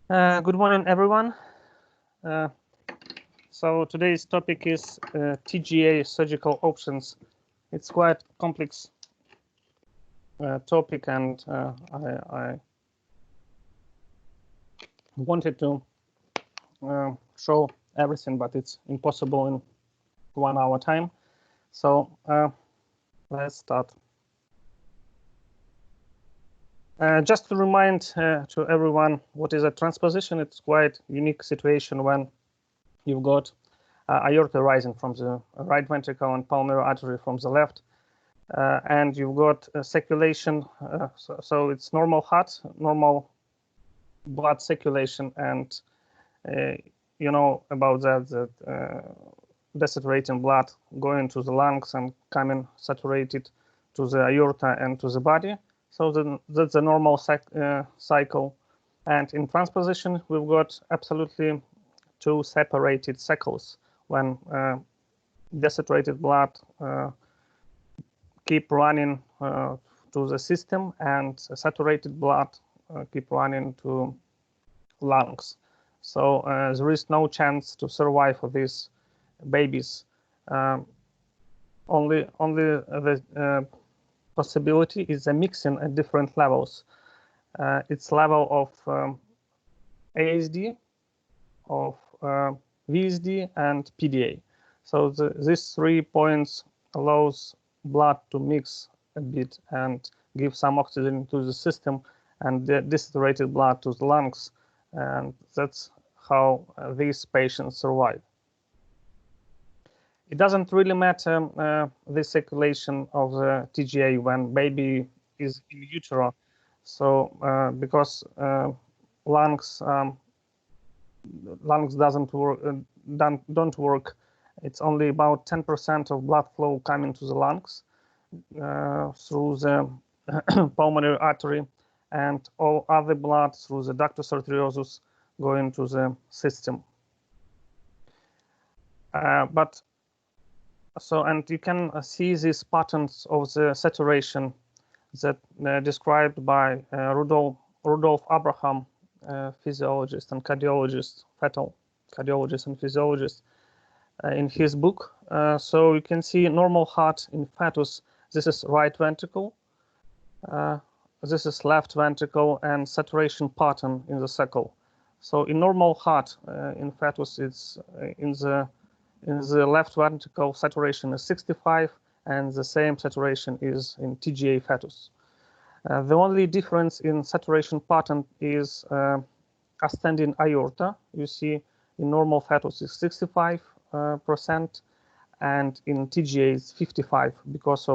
Good morning, everyone. So today's topic is TGA surgical options. It's quite complex topic, and I wanted to show everything, but it's impossible in 1 hour time. So let's start. Just to remind to everyone what is a transposition, it's quite unique situation when you've got aorta rising from the right ventricle and pulmonary artery from the left, and you've got circulation. So it's normal heart, normal blood circulation, and you know about that desaturating blood going to the lungs and coming saturated to the aorta and to the body. So that's the normal cycle. And in transposition, we've got absolutely two separated cycles when desaturated blood keep running to the system and saturated blood keep running to lungs. So there is no chance to survive for these babies. Only the possibility is a mixing at different levels. It's level of ASD, of VSD, and PDA. So these 3 points allows blood to mix a bit and give some oxygen to the system and the desaturated blood to the lungs, and that's how these patients survive. It doesn't really matter the circulation of the TGA when baby is in utero. So because lungs don't work. It's only about 10% of blood flow coming to the lungs through the pulmonary artery, and all other blood through the ductus arteriosus going to the system. And you can see these patterns of the saturation that described by Rudolf Abraham, physiologist and cardiologist, fetal cardiologist and physiologist, in his book. So you can see normal heart in fetus. This is right ventricle. This is left ventricle, and saturation pattern in the cycle. So in normal heart in fetus, it's in the left ventricle saturation is 65, and the same saturation is in TGA fetus. The only difference in saturation pattern is ascending aorta. You see in normal fetus is 65%, and in TGA is 55 because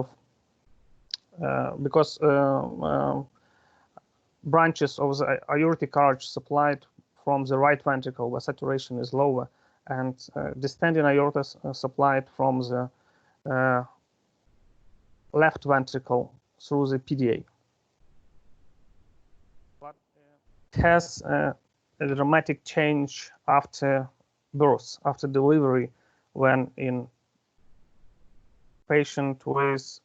branches of the aortic arch supplied from the right ventricle where saturation is lower, and descending aorta supplied from the left ventricle through the PDA. But it has a dramatic change after birth, after delivery, when in patient with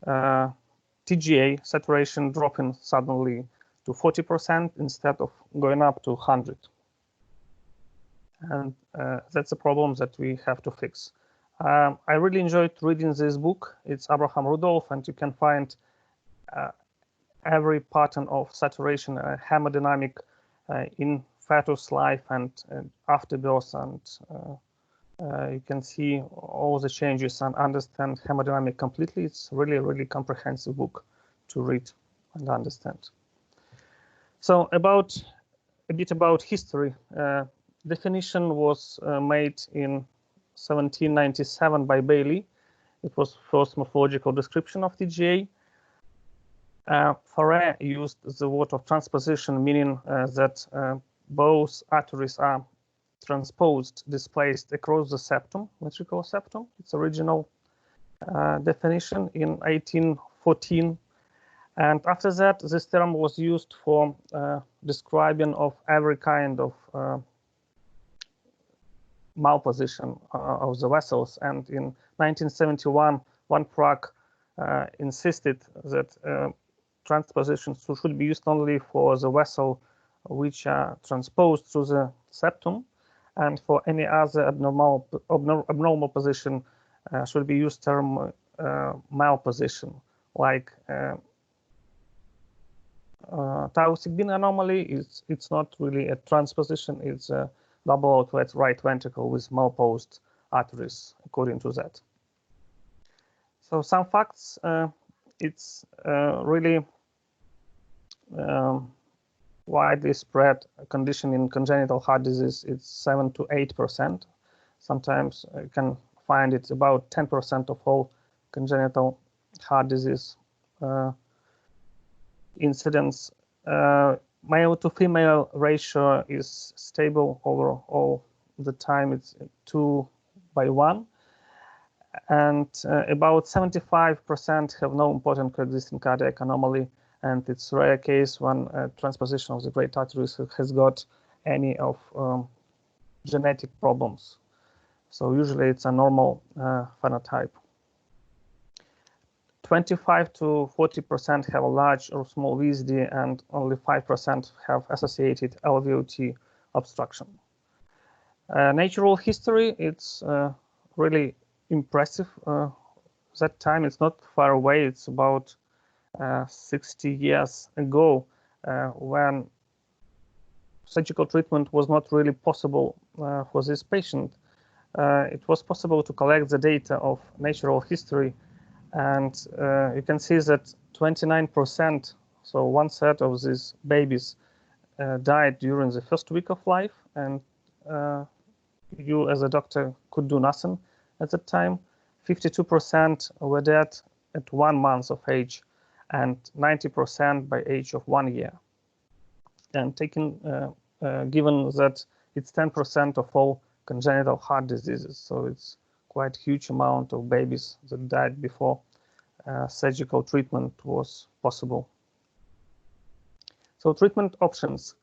TGA saturation dropping suddenly to 40% instead of going up to 100. And that's a problem that we have to fix. I really enjoyed reading this book. It's Abraham Rudolf, and you can find every pattern of saturation hemodynamic in fetus life and after birth, and you can see all the changes and understand hemodynamic completely. It's really, really comprehensive book to read and understand. So a bit about history. Definition was made in 1797 by Bailey. It was first morphological description of TGA. Farrer used the word of transposition, meaning that both arteries are transposed, displaced across the septum, ventricular septum. Its original definition in 1814. And after that, this term was used for describing of every kind of malposition of the vessels. And in 1971, Van Praag insisted that transpositions should be used only for the vessel which are transposed through the septum, and for any other abnormal position should be used term malposition, like tau sigma anomaly. It's not really a transposition, it's a double outlet right ventricle with malposed arteries, according to that. So some facts, it's really widely spread condition in congenital heart disease. It's 7 to 8%. Sometimes you can find it's about 10% of all congenital heart disease incidents. Male to female ratio is stable over all the time. It's 2:1. And about 75% have no important coexisting cardiac anomaly, and it's a rare case when transposition of the great arteries has got any of genetic problems. So usually it's a normal phenotype. 25 to 40% have a large or small VSD, and only 5% have associated LVOT obstruction. Natural history, it's really impressive. That time it's not far away. It's about 60 years ago when surgical treatment was not really possible for this patient. It was possible to collect the data of natural history, and you can see that 29%, so 1/3 of these babies died during the first week of life, and you as a doctor could do nothing at that time. 52% were dead at 1 month of age, and 90% by age of 1 year. And given that it's 10% of all congenital heart diseases, so it's quite huge amount of babies that died before surgical treatment was possible. So treatment options.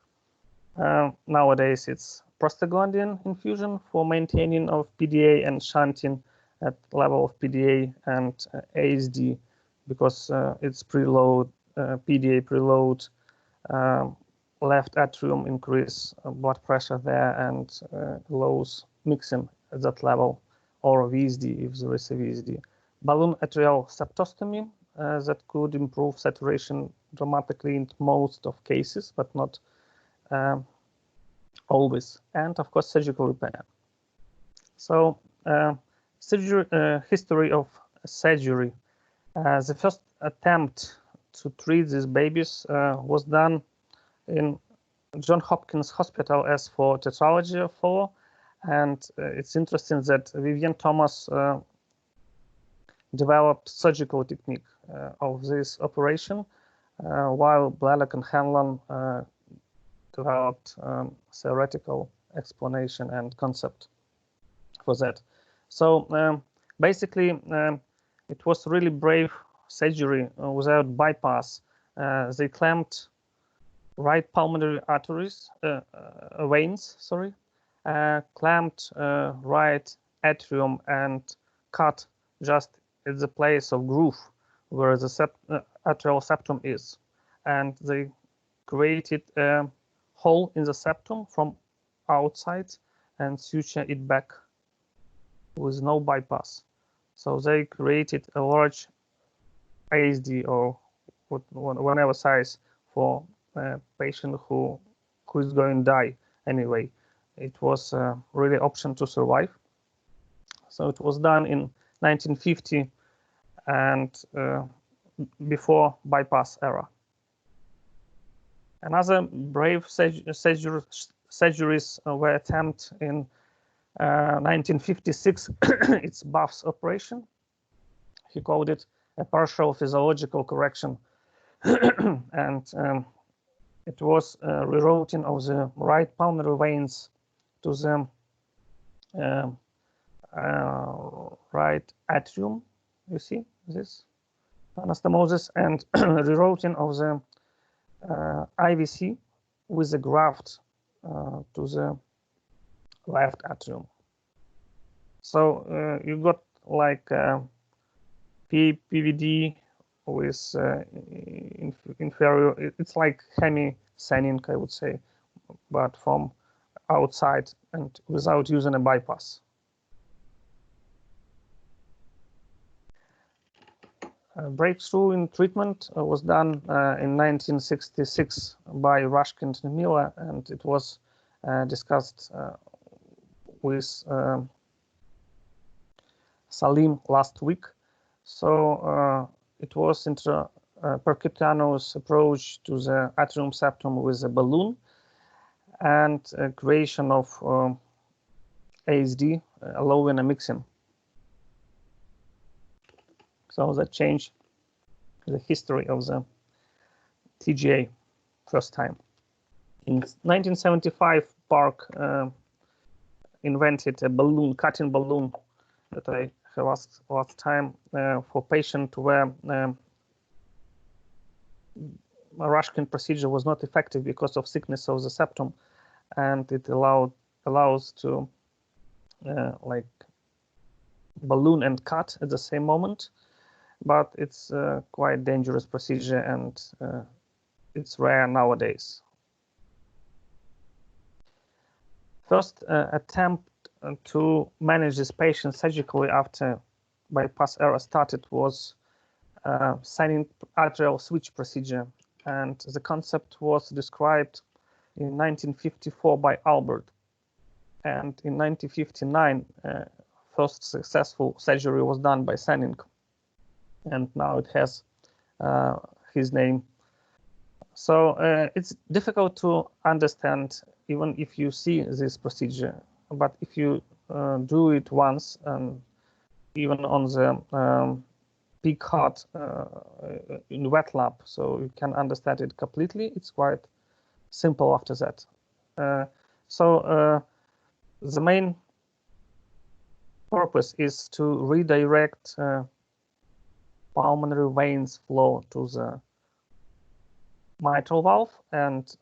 Nowadays it's prostaglandin infusion for maintaining of PDA and shunting at level of PDA and ASD, because it's preload, PDA preload, left atrium increase blood pressure there, and allows mixing at that level, or VSD if there is a VSD. Balloon atrial septostomy that could improve saturation dramatically in most of cases, but not always. And of course, surgical repair. So history of surgery. The first attempt to treat these babies was done in Johns Hopkins Hospital as for tetralogy 4, and it's interesting that Vivienne Thomas developed surgical technique of this operation, while Blalock and Hanlon developed theoretical explanation and concept for that. So basically, it was really brave surgery without bypass. They clamped right pulmonary arteries, veins, sorry, clamped right atrium and cut just at the place of groove where the atrial septum is. And they created a hole in the septum from outside and suture it back with no bypass. So they created a large ASD, or whatever size, for a patient who is going to die anyway. It was really option to survive. So it was done in 1950 and before bypass era. Another brave surgeries were attempted in 1956. It's Buff's operation. He called it a partial physiological correction. And it was rerouting of the right pulmonary veins to the right atrium. You see this anastomosis, and rerouting of the IVC with the graft to the left atrium. So you got like PVD with inferior. It's like hemi-Sanin, I would say, but from outside and without using a bypass. A breakthrough in treatment was done in 1966 by Rashkin and Miller, and it was discussed with Salim last week. So it was percutaneous approach to the atrium septum with a balloon and creation of ASD allowing a mixing. So that changed the history of the TGA first time. In 1975, Park invented a balloon, cutting balloon, that I have asked last time, for patients where Rashkin procedure was not effective because of thickness of the septum, and it allows to like balloon and cut at the same moment. But it's quite dangerous procedure, and it's rare nowadays. First attempt to manage this patient surgically after bypass era started was signing arterial switch procedure, and the concept was described in 1954 by Albert, and in 1959 first successful surgery was done by Senning, and now it has his name. So it's difficult to understand even if you see this procedure, but if you do it once, and even on the big heart in wet lab, so you can understand it completely. It's quite simple after that. The main purpose is to redirect pulmonary veins flow to the mitral valve, and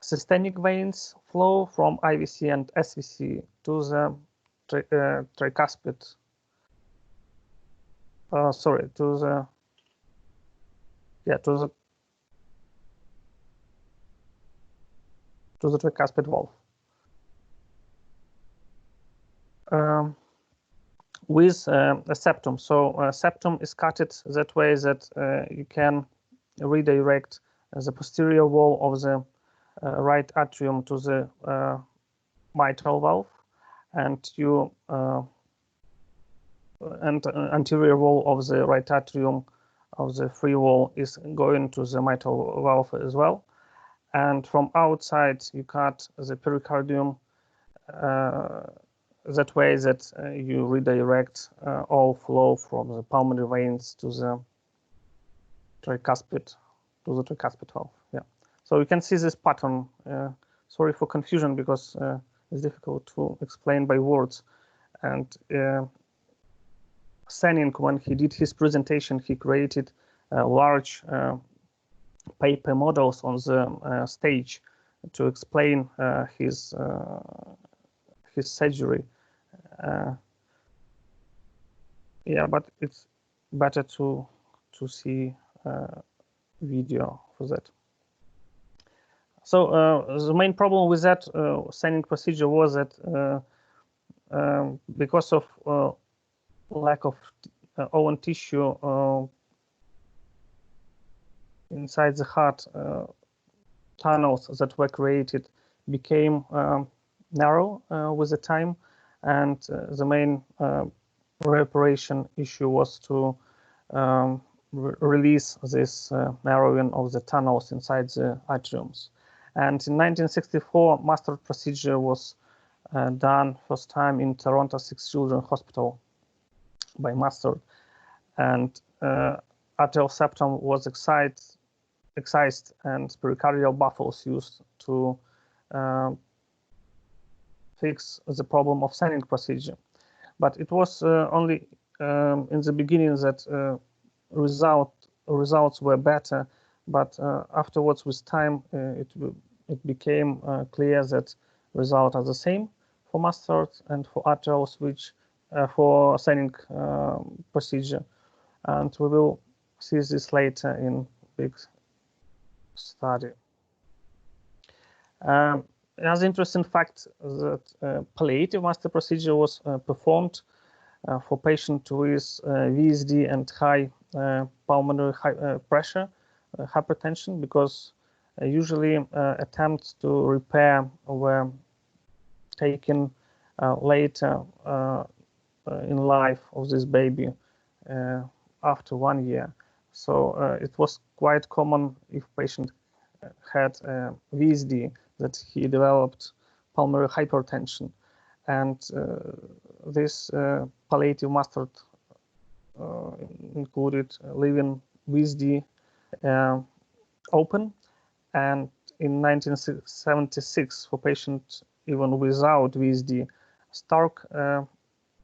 systemic veins flow from IVC and SVC to the tricuspid. To the tricuspid valve. With a septum. So septum is cutted that way that you can redirect the posterior wall of the right atrium to the mitral valve, and you anterior wall of the right atrium of the free wall is going to the mitral valve as well. And from outside, you cut the pericardium that way that you redirect all flow from the pulmonary veins to the tricuspid valve. Yeah. So you can see this pattern. Sorry for confusion, because it's difficult to explain by words. And Senning, when he did his presentation, he created large paper models on the stage to explain his surgery. Yeah, but it's better to see video for that. So the main problem with that Senning procedure was that because of lack of own tissue inside the heart, tunnels that were created became narrow with the time, and the main reoperation issue was to release this narrowing of the tunnels inside the atriums. And in 1964, master procedure was done first time in Toronto 6 Children's Hospital by Mustard, and arterial septum was excised and pericardial baffles used to fix the problem of Senning procedure. But it was only in the beginning that results were better, but afterwards with time it became clear that results are the same for Mustard and for arterial switch for Senning procedure, and we will see this later in big study. Another interesting fact that palliative master procedure was performed for patients with VSD and high pulmonary pressure hypertension, because usually attempts to repair were taken later in life of this baby after 1 year. So it was quite common if patient had VSD that he developed pulmonary hypertension, and this palliative method included leaving VSD open, and in 1976 for patients even without VSD, Stark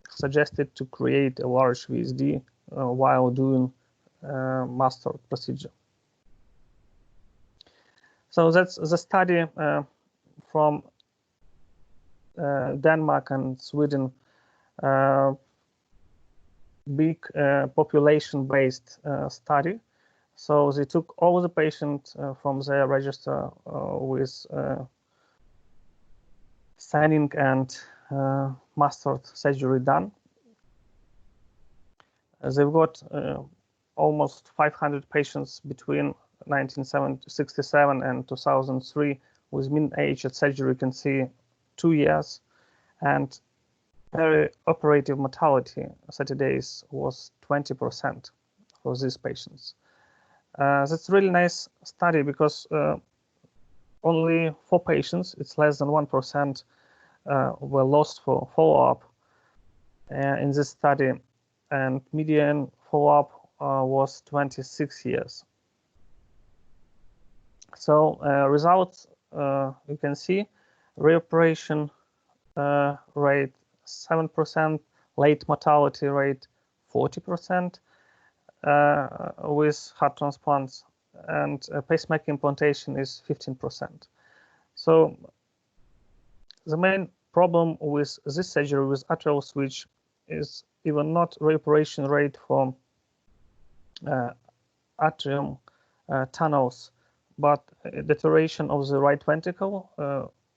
suggested to create a large VSD while doing master procedure. So that's the study from Denmark and Sweden, big population-based study. So they took all the patients from their register with scanning and mastered surgery done. They've got almost 500 patients between 1967 and 2003, with mean age at surgery you can see 2 years, and perioperative mortality 30 days was 20% for these patients. That's a really nice study because only 4 patients, it's less than 1%, were lost for follow-up in this study, and median follow-up was 26 years. So results you can see: reoperation rate 7%, late mortality rate 40% with heart transplants, and pacemaker implantation is 15%. So the main problem with this surgery with atrial switch is even not reoperation rate for atrium tunnels, but deterioration of the right ventricle,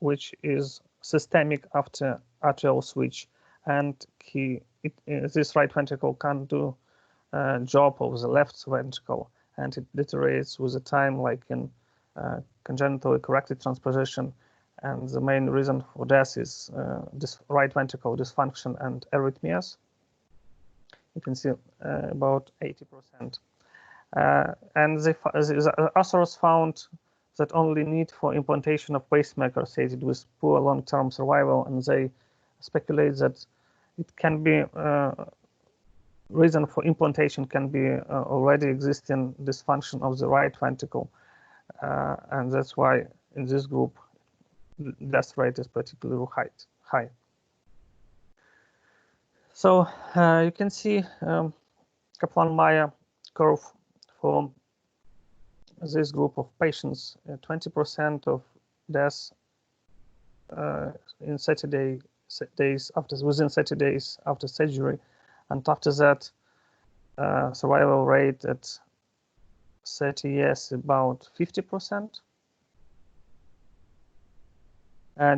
which is systemic after atrial switch, and this right ventricle can't do job of the left ventricle, and it deteriorates with the time, like in congenitally corrected transposition. And the main reason for death is this right ventricle dysfunction and arrhythmias. You can see about 80%. And the authors found that only need for implantation of pacemaker associated with poor long-term survival, and they speculate that it can be reason for implantation can be already existing dysfunction of the right ventricle, and that's why in this group death rate is particularly high. So you can see Kaplan-Meier curve for this group of patients. 20% of deaths in 30 days after, within 30 days after surgery, and after that survival rate at 30 years about 50%.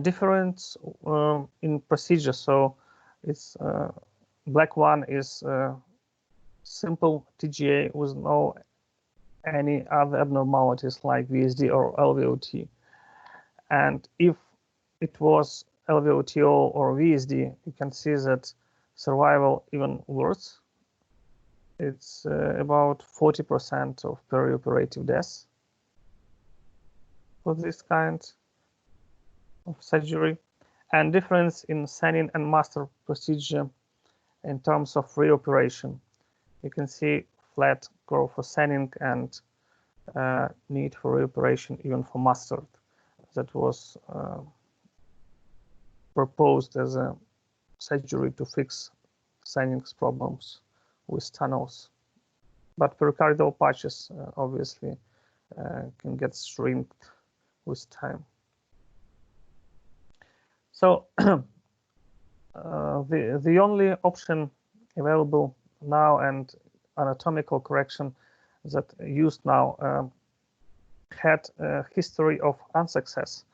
Difference in procedure. So it's black one is simple TGA with no any other abnormalities like VSD or LVOT. And if it was LVOTO or VSD, you can see that survival even worse. It's about 40% of perioperative deaths for this kind of surgery. And difference in Sanin and master procedure in terms of reoperation. You can see flat curve for Sanin and need for reoperation even for master. That was proposed as a surgery to fix Sanin's problems with tunnels. But pericardial patches obviously can get shrinked with time. So the only option available now and anatomical correction that used now had a history of unsuccess.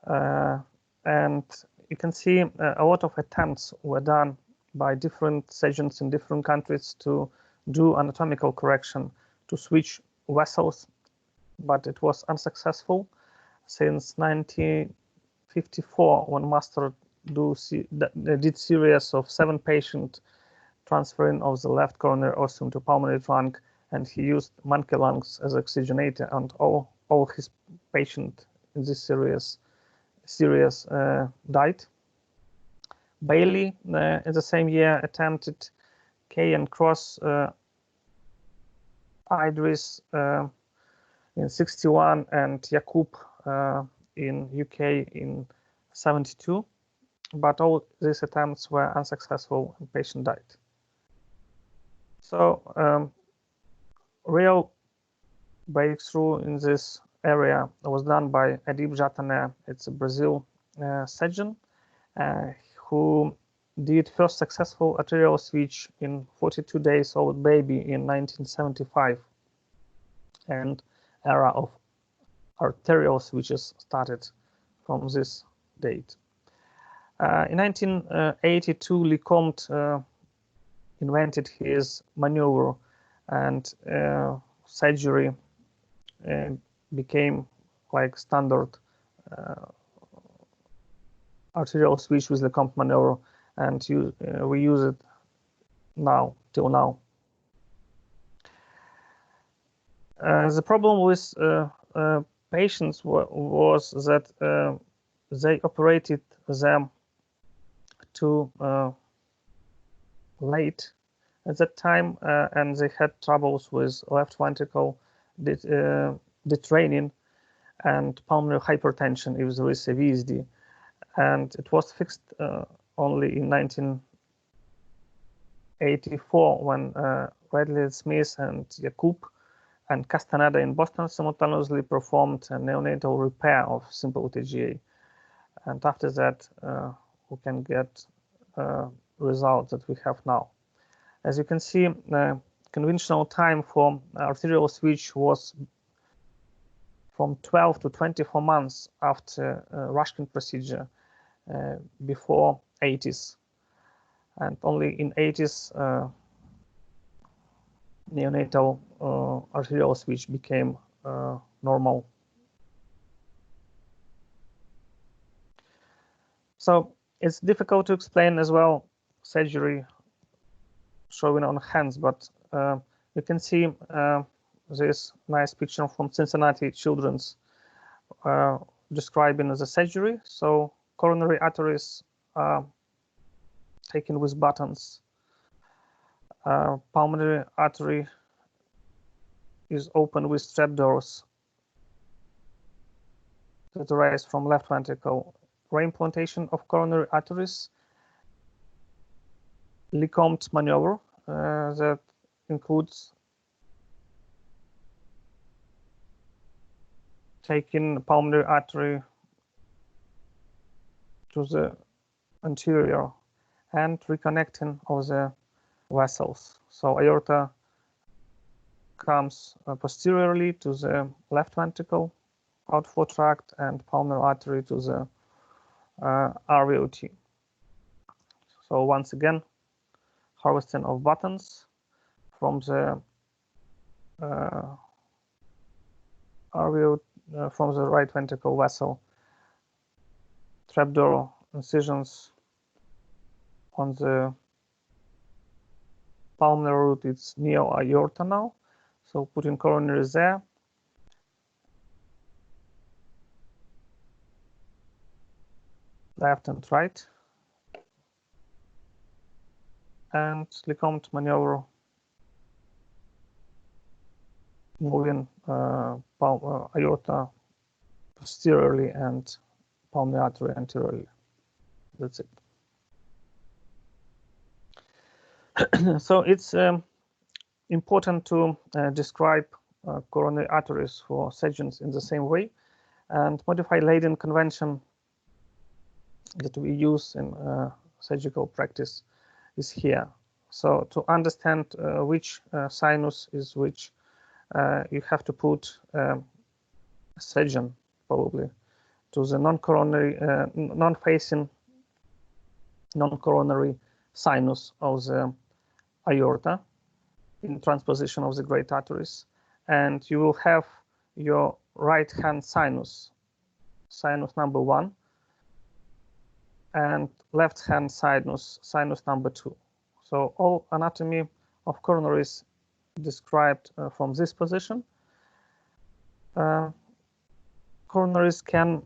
And you can see a lot of attempts were done by different surgeons in different countries to do anatomical correction, to switch vessels, but it was unsuccessful since 1954, when Master did series of 7 patients transferring of the left coronary ostium to pulmonary trunk, and he used monkey lungs as oxygenator, and all his patients in this series died. Bailey in the same year attempted K and cross Idris in 61 and Yakub in UK in 72, but all these attempts were unsuccessful and patient died. So real breakthrough in this area was done by Adib Jatané. It's a Brazil surgeon who did first successful arterial switch in 42 days old baby in 1975, and era of arterial switches started from this date. In 1982, Lecomte invented his maneuver, and surgery became like standard arterial switch with Lecomte maneuver, and we use it now, till now. The problem with patients was that they operated them too late at that time, and they had troubles with left ventricle detraining and pulmonary hypertension if there is a VSD. And it was fixed only in 1984 when Radley Smith and Yakub and Castaneda in Boston simultaneously performed a neonatal repair of simple TGA. And after that, we can get results that we have now. As you can see, conventional time for arterial switch was from 12 to 24 months after Rushkin procedure, before 80s. And only in 80s, neonatal arterial switch became normal. So it's difficult to explain as well surgery showing on hands, but you can see this nice picture from Cincinnati Children's describing the surgery. So coronary arteries are taken with buttons. Pulmonary artery is open with trapdoors that arise from left ventricle. Reimplantation of coronary arteries, Lecomte maneuver that includes taking pulmonary artery to the anterior and reconnecting of the vessels. So aorta comes posteriorly to the left ventricle outflow tract, and pulmonary artery to the RVOT. So once again, harvesting of buttons from the RVOT, from the right ventricle vessel, trapdoor incisions on the pulmonary root. It's neo aorta now, so putting coronary there. Left and right, and Lecomte maneuver, moving aorta posteriorly and pulmonary artery anteriorly. That's it. So it's important to describe coronary arteries for surgeons in the same way, and modified Leiden convention that we use in surgical practice is here. So to understand which sinus is which, you have to put a surgeon probably to the non-coronary, non-facing, non-coronary sinus of the aorta in transposition of the great arteries, and you will have your right hand sinus, sinus number 1, and left hand sinus, sinus number 2. So all anatomy of coronaries described from this position. Coronaries can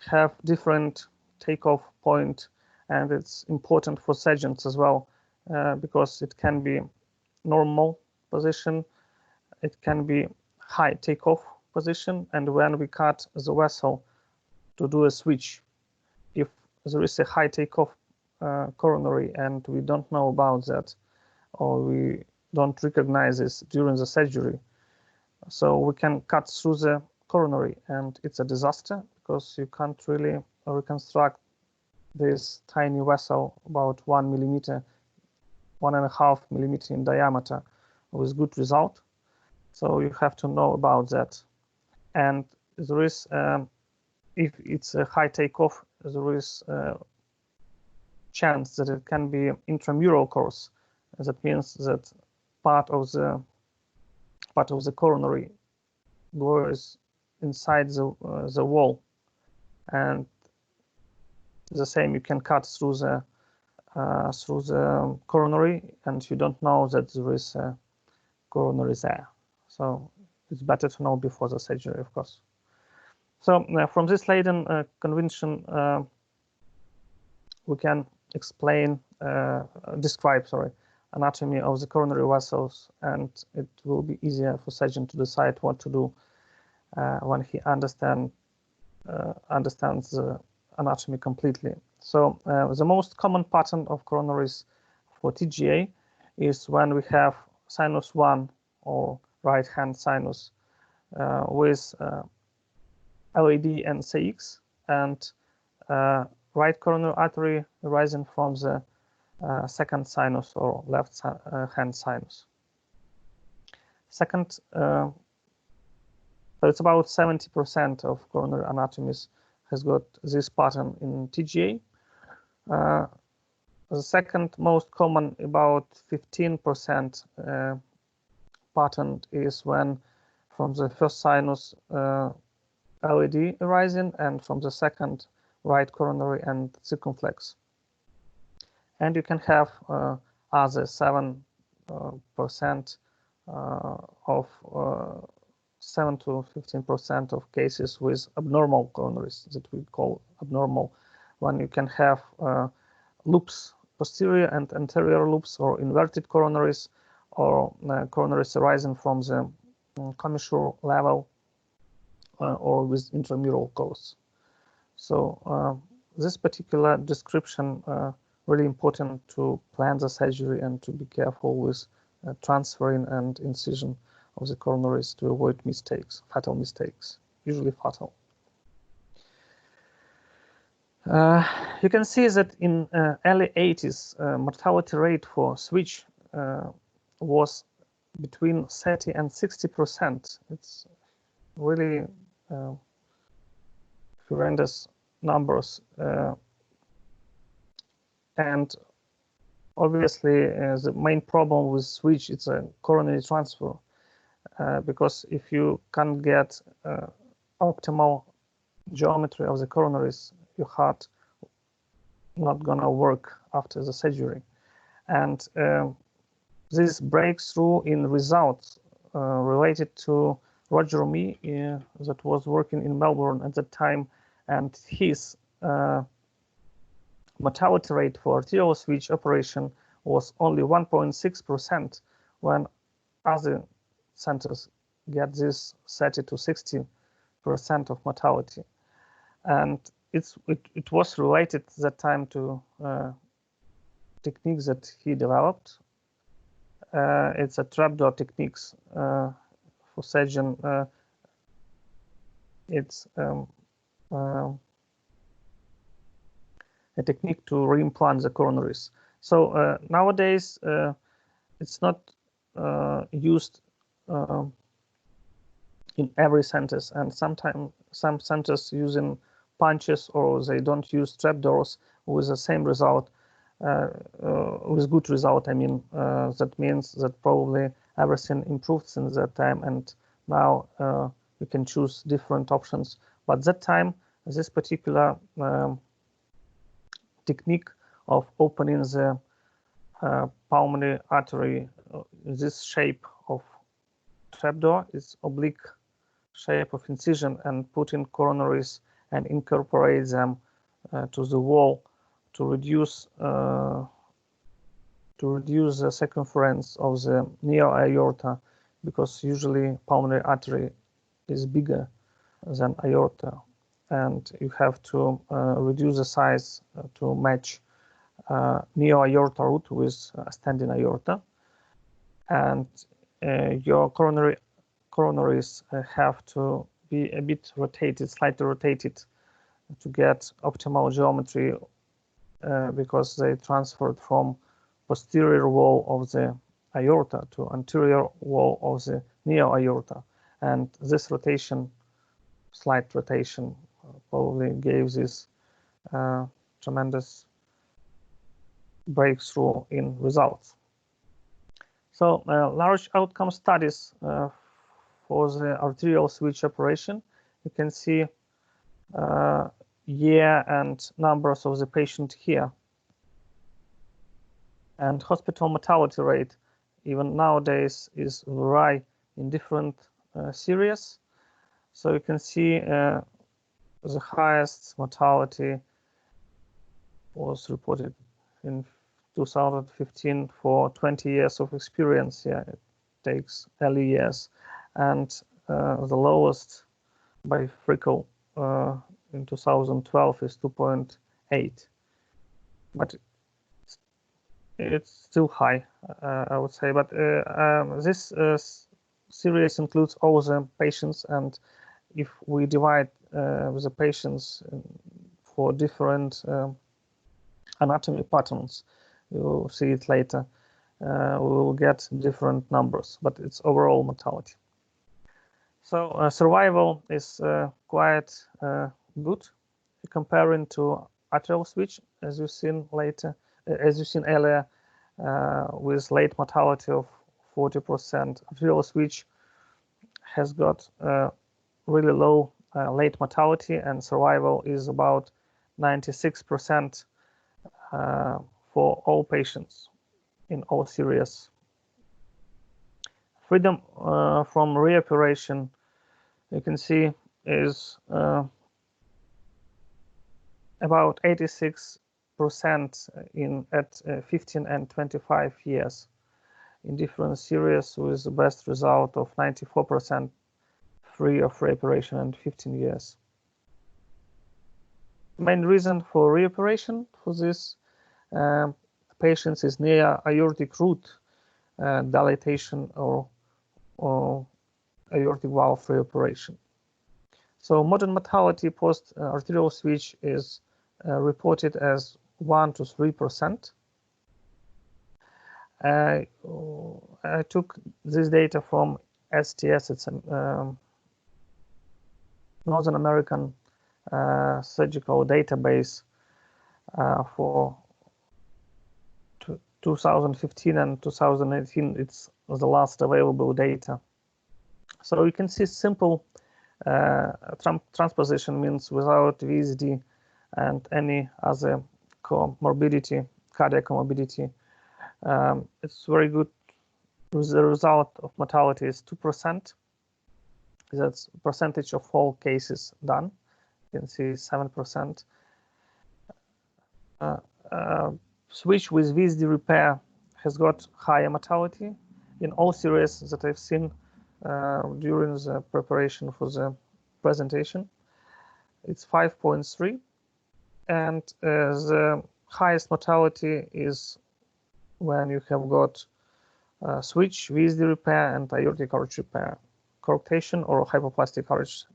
have different takeoff point, and it's important for surgeons as well, because it can be normal position, it can be high takeoff position, and when we cut the vessel to do a switch, if there is a high takeoff coronary and we don't know about that, or we don't recognize this during the surgery, so we can cut through the coronary, and it's a disaster because you can't really reconstruct this tiny vessel about 1 millimeter, 1.5 millimeter in diameter with good result. So you have to know about that. And there is, if it's a high takeoff, there is a chance that it can be intramural course. That means that part of the coronary goes inside the wall, and the same, you can cut through the coronary, and you don't know that there is a coronary there. So it's better to know before the surgery, of course. So from this Leiden convention, we can describe anatomy of the coronary vessels, and it will be easier for surgeon to decide what to do when he understands the anatomy completely. So the most common pattern of coronaries for TGA is when we have sinus 1 or right hand sinus with LAD and CX, and right coronary artery arising from the second sinus or left hand sinus. Second, so it's about 70% of coronary anatomies has got this pattern in TGA. The second most common, about 15% pattern, is when from the first sinus LAD arising, and from the second right coronary and circumflex. And you can have other 7% of 7 to 15% of cases with abnormal coronaries that we call abnormal, when you can have loops, posterior and anterior loops, or inverted coronaries, or coronaries arising from the commissure level, or with intramural course. So this particular description really important to plan the surgery and to be careful with transferring and incision of the coronaries to avoid mistakes, fatal mistakes, usually fatal. You can see that in early 80s, mortality rate for switch was between 30 and 60%. It's really horrendous numbers. And obviously, the main problem with switch is a coronary transfer, because if you can't get optimal geometry of the coronaries, your heart not gonna work after the surgery. And this breakthrough in results related to Roger Mee, that was working in Melbourne at that time, and his mortality rate for arterial switch operation was only 1.6%, when other centers get this 30 to 60% of mortality. And it was related at that time to techniques that he developed. It's a trapdoor techniques for surgeon. It's a technique to reimplant the coronaries. So nowadays it's not used in every centers, and sometimes some centers using punches, or they don't use trapdoors with the same result, with good result. I mean, that means that probably everything improved since that time, and now you can choose different options. But that time, this particular technique of opening the pulmonary artery, this shape of trapdoor is oblique shape of incision, and put in coronaries and incorporate them to the wall to reduce the circumference of the neo-aorta, because usually pulmonary artery is bigger than aorta, and you have to reduce the size to match neo-aorta root with standing aorta, and your coronaries have to be a bit rotated, slightly rotated, to get optimal geometry, because they transferred from posterior wall of the aorta to anterior wall of the neo-aorta, and this rotation, slight rotation, probably gave this tremendous breakthrough in results. So large outcome studies for the arterial switch operation. You can see year and numbers of the patient here. And hospital mortality rate, even nowadays, is vary in different series. So you can see the highest mortality was reported in 2015 for 20 years of experience. Yeah, it takes early years. And the lowest by Frickle in 2012 is 2.8. But it's still high, I would say. But this series includes all the patients, and if we divide the patients for different anatomy patterns, you will see it later, we will get different numbers, but it's overall mortality. So survival is quite good comparing to arterial switch, as you've seen later, as you've seen earlier, with late mortality of 40%. Arterial switch has got really low late mortality, and survival is about 96% for all patients in all series. Freedom from reoperation, you can see, is about 86% at 15 and 25 years in different series, with the best result of 94% free of reoperation and 15 years. Main reason for reoperation for this patients is near aortic root dilatation or aortic valve reoperation. So modern mortality post arterial switch is reported as 1 to 3%. I took this data from STS. It's a Northern American surgical database for 2015 and 2018. It's the last available data. So you can see simple transposition means without VSD and any other comorbidity, cardiac comorbidity. It's very good. The result of mortality is 2%. That's percentage of all cases done. You can see 7%. Switch with VSD repair has got higher mortality in all series that I've seen during the preparation for the presentation. It's 5.3, and the highest mortality is when you have got switch, VSD repair, and aortic arch repair, coarctation or hypoplastic arch,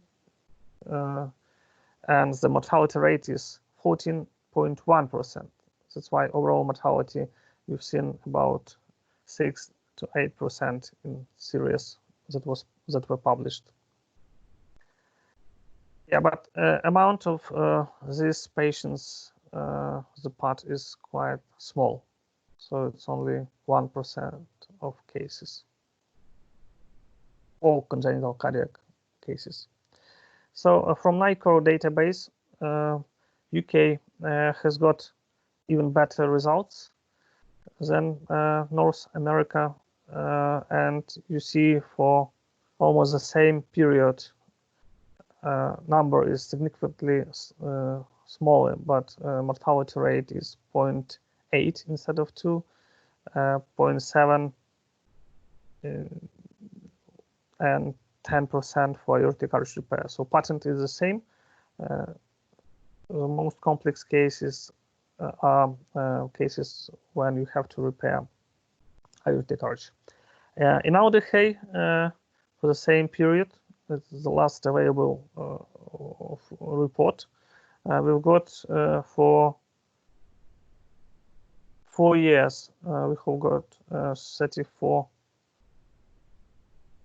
and the mortality rate is 14.1%. That's why overall mortality you've seen about 6 to 8% in series that were published. Yeah, but amount of these patients, the part is quite small. So it's only 1% of cases, all congenital cardiac cases. So from NICOR database, UK has got even better results than North America, and you see for almost the same period, number is significantly smaller, but mortality rate is 0.8 instead of 2, 0.7, and 10% for aortic arch repair. So pattern is the same. The most complex cases are cases when you have to repair aortic arch. In AUDHEI, for the same period, this is the last available report, we've got for 4 years, we have got 34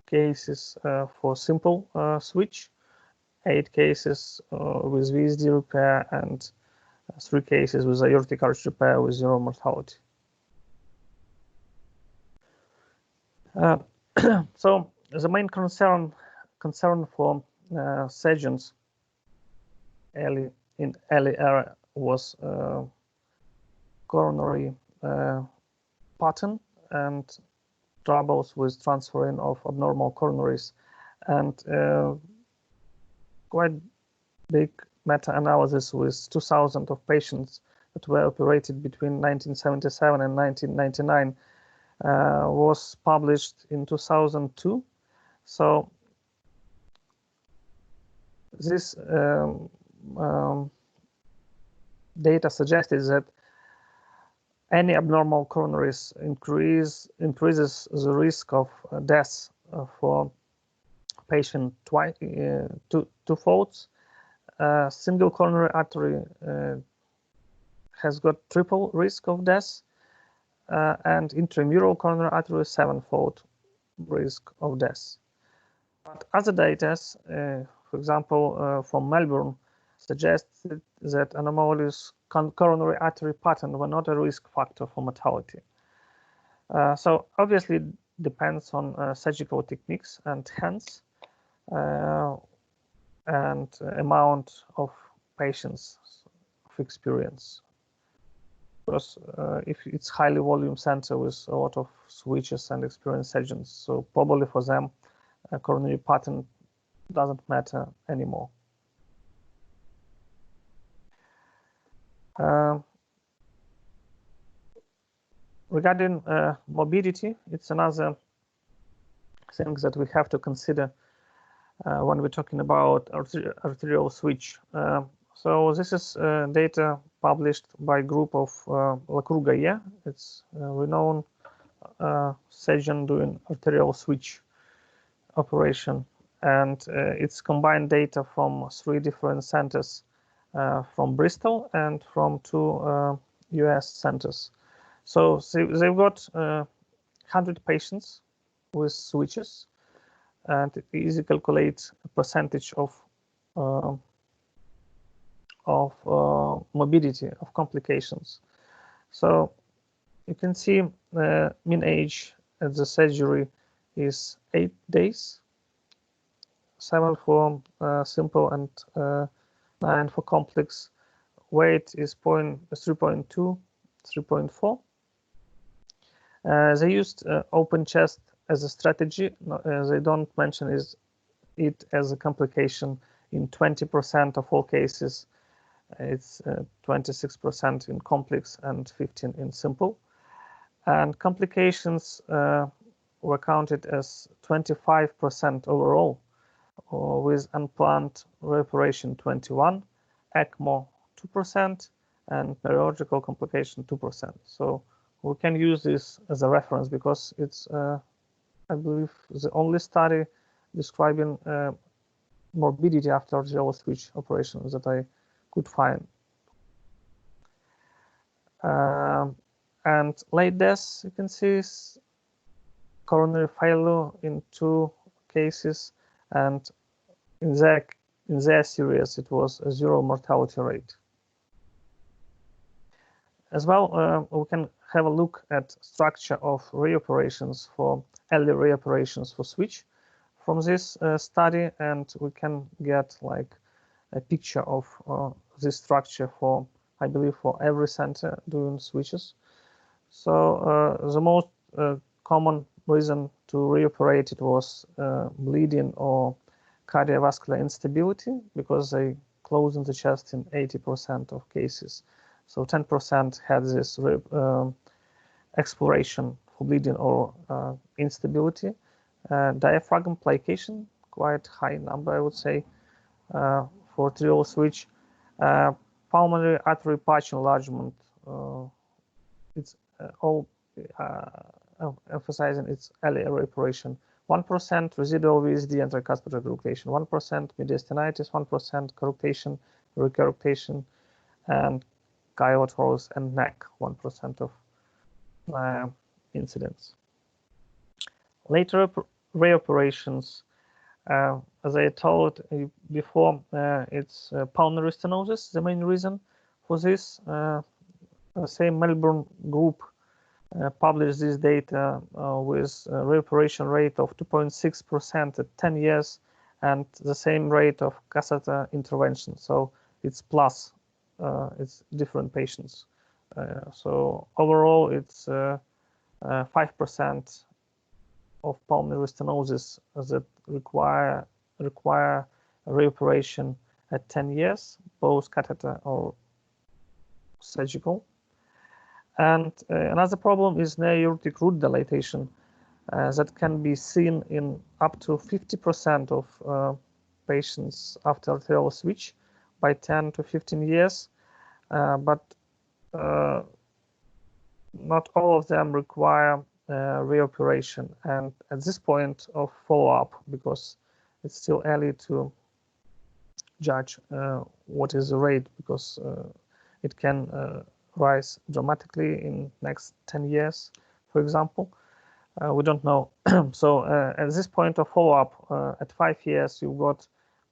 cases for simple switch, 8 cases with VSD repair, and 3 cases with aortic arch repair with 0 mortality. So the main concern for surgeons in early era was coronary pattern and troubles with transferring of abnormal coronaries, and quite big meta-analysis with 2,000 of patients that were operated between 1977 and 1999 was published in 2002. So this data suggested that any abnormal coronaries increases the risk of death for patient twofolds. Single coronary artery has got triple risk of death, and intramural coronary artery 7-fold risk of death. But other data, for example, from Melbourne, suggested that anomalous coronary artery pattern were not a risk factor for mortality. So obviously it depends on surgical techniques and hence and amount of patients of experience. Because if it's highly volume center with a lot of switches and experienced surgeons, so probably for them a coronary pattern doesn't matter anymore. Regarding morbidity, it's another thing that we have to consider when we're talking about arterial switch. So this is data published by a group of Lacroix-Gaillet. It's a renowned surgeon doing arterial switch operation, and it's combined data from 3 different centers, from Bristol and from 2 US centers. So they've got 100 patients with switches, and it easily calculates a percentage of morbidity, of complications. So you can see mean age at the surgery is 8 days, 7 for simple and 9 for complex. Weight is 3.2, 3.4. They used open chest as a strategy. They don't mention it as a complication in 20% of all cases. It's 26% in complex and 15% in simple. And complications were counted as 25% overall, with unplanned reoperation 21%, ECMO 2%, and neurological complication 2%. So we can use this as a reference because it's, I believe, the only study describing morbidity after arterial switch operation that I could find. And late death, you can see is coronary failure in 2 cases, and in their in their series, it was a 0 mortality rate. As well, we can have a look at structure of reoperations for early reoperations for switch from this study, and we can get like a picture of this structure for, I believe, for every center doing switches. So the most common reason to reoperate it was bleeding or cardiovascular instability, because they close in the chest in 80% of cases. So 10% had this exploration for bleeding or instability. Diaphragm plication, quite high number, I would say, for arterial switch. Pulmonary artery patch enlargement, it's all emphasizing its early reoperation. 1% residual VSD and tricuspid regurgitation, 1% mediastinitis, 1% corructation, recurructation, and chylothorax and neck, 1% of incidence. Later reoperations, as I told before, it's pulmonary stenosis, the main reason for this. The same Melbourne group published this data with a reoperation rate of 2.6% at 10 years and the same rate of catheter intervention. So it's plus, it's different patients. So overall, it's 5% of pulmonary stenosis that require reoperation at 10 years, both catheter or surgical. And another problem is near-aortic root dilatation that can be seen in up to 50% of patients after arterial switch by 10 to 15 years, but not all of them require reoperation. And at this point of follow-up, because it's still early to judge what is the rate, because it can rise dramatically in next 10 years, for example. We don't know. So at this point of follow-up, at 5 years, you've got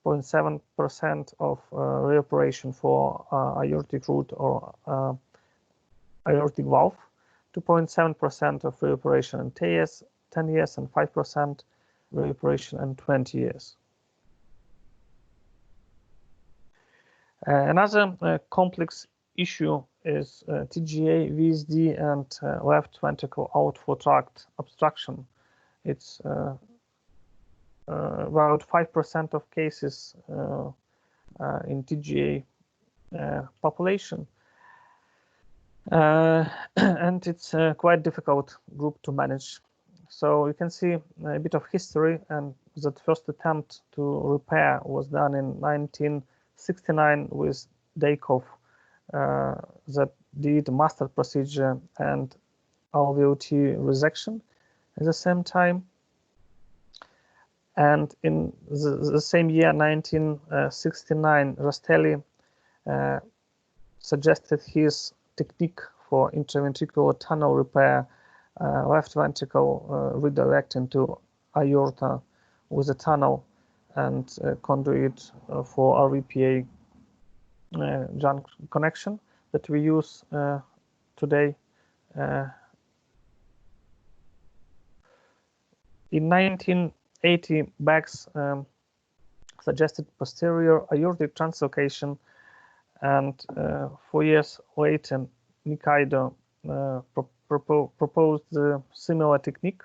0.7% of reoperation for aortic root or aortic valve, 2.7% of reoperation in 10 years, and 5% reoperation in 20 years. Another complex issue is TGA, VSD, and left ventricle outflow tract obstruction. It's about 5% of cases in TGA population. And it's a quite difficult group to manage. So you can see a bit of history, and that first attempt to repair was done in 1969 with Daykov, that did a master procedure and alveolar resection at the same time. And in the same year, 1969, Rastelli suggested his technique for intraventricular tunnel repair, left ventricle redirecting to aorta with a tunnel and conduit for RVPA junction connection that we use today. In 1980, Bax suggested posterior aortic translocation, and 4 years later, Nikaido proposed a similar technique,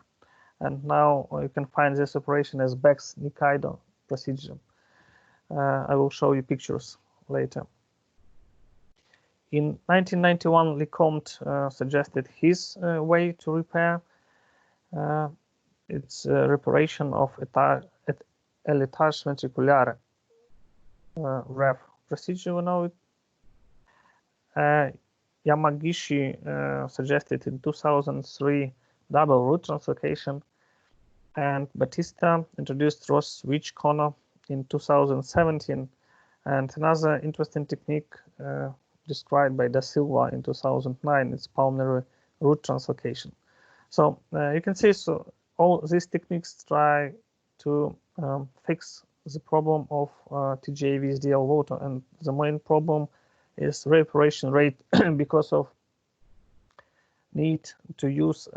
and now you can find this operation as Bax-Nikaido procedure. I will show you pictures later. In 1991, Lecomte suggested his way to repair. It's reparation of étage ventriculaire REV procedure, we know it. Yamagishi suggested in 2003 double root translocation, and Batista introduced Ross switch corner in 2017, and another interesting technique described by Da Silva in 2009 is pulmonary root translocation. So you can see, so all these techniques try to fix the problem of TGA VSDL water, and the main problem is reparation rate because of need to use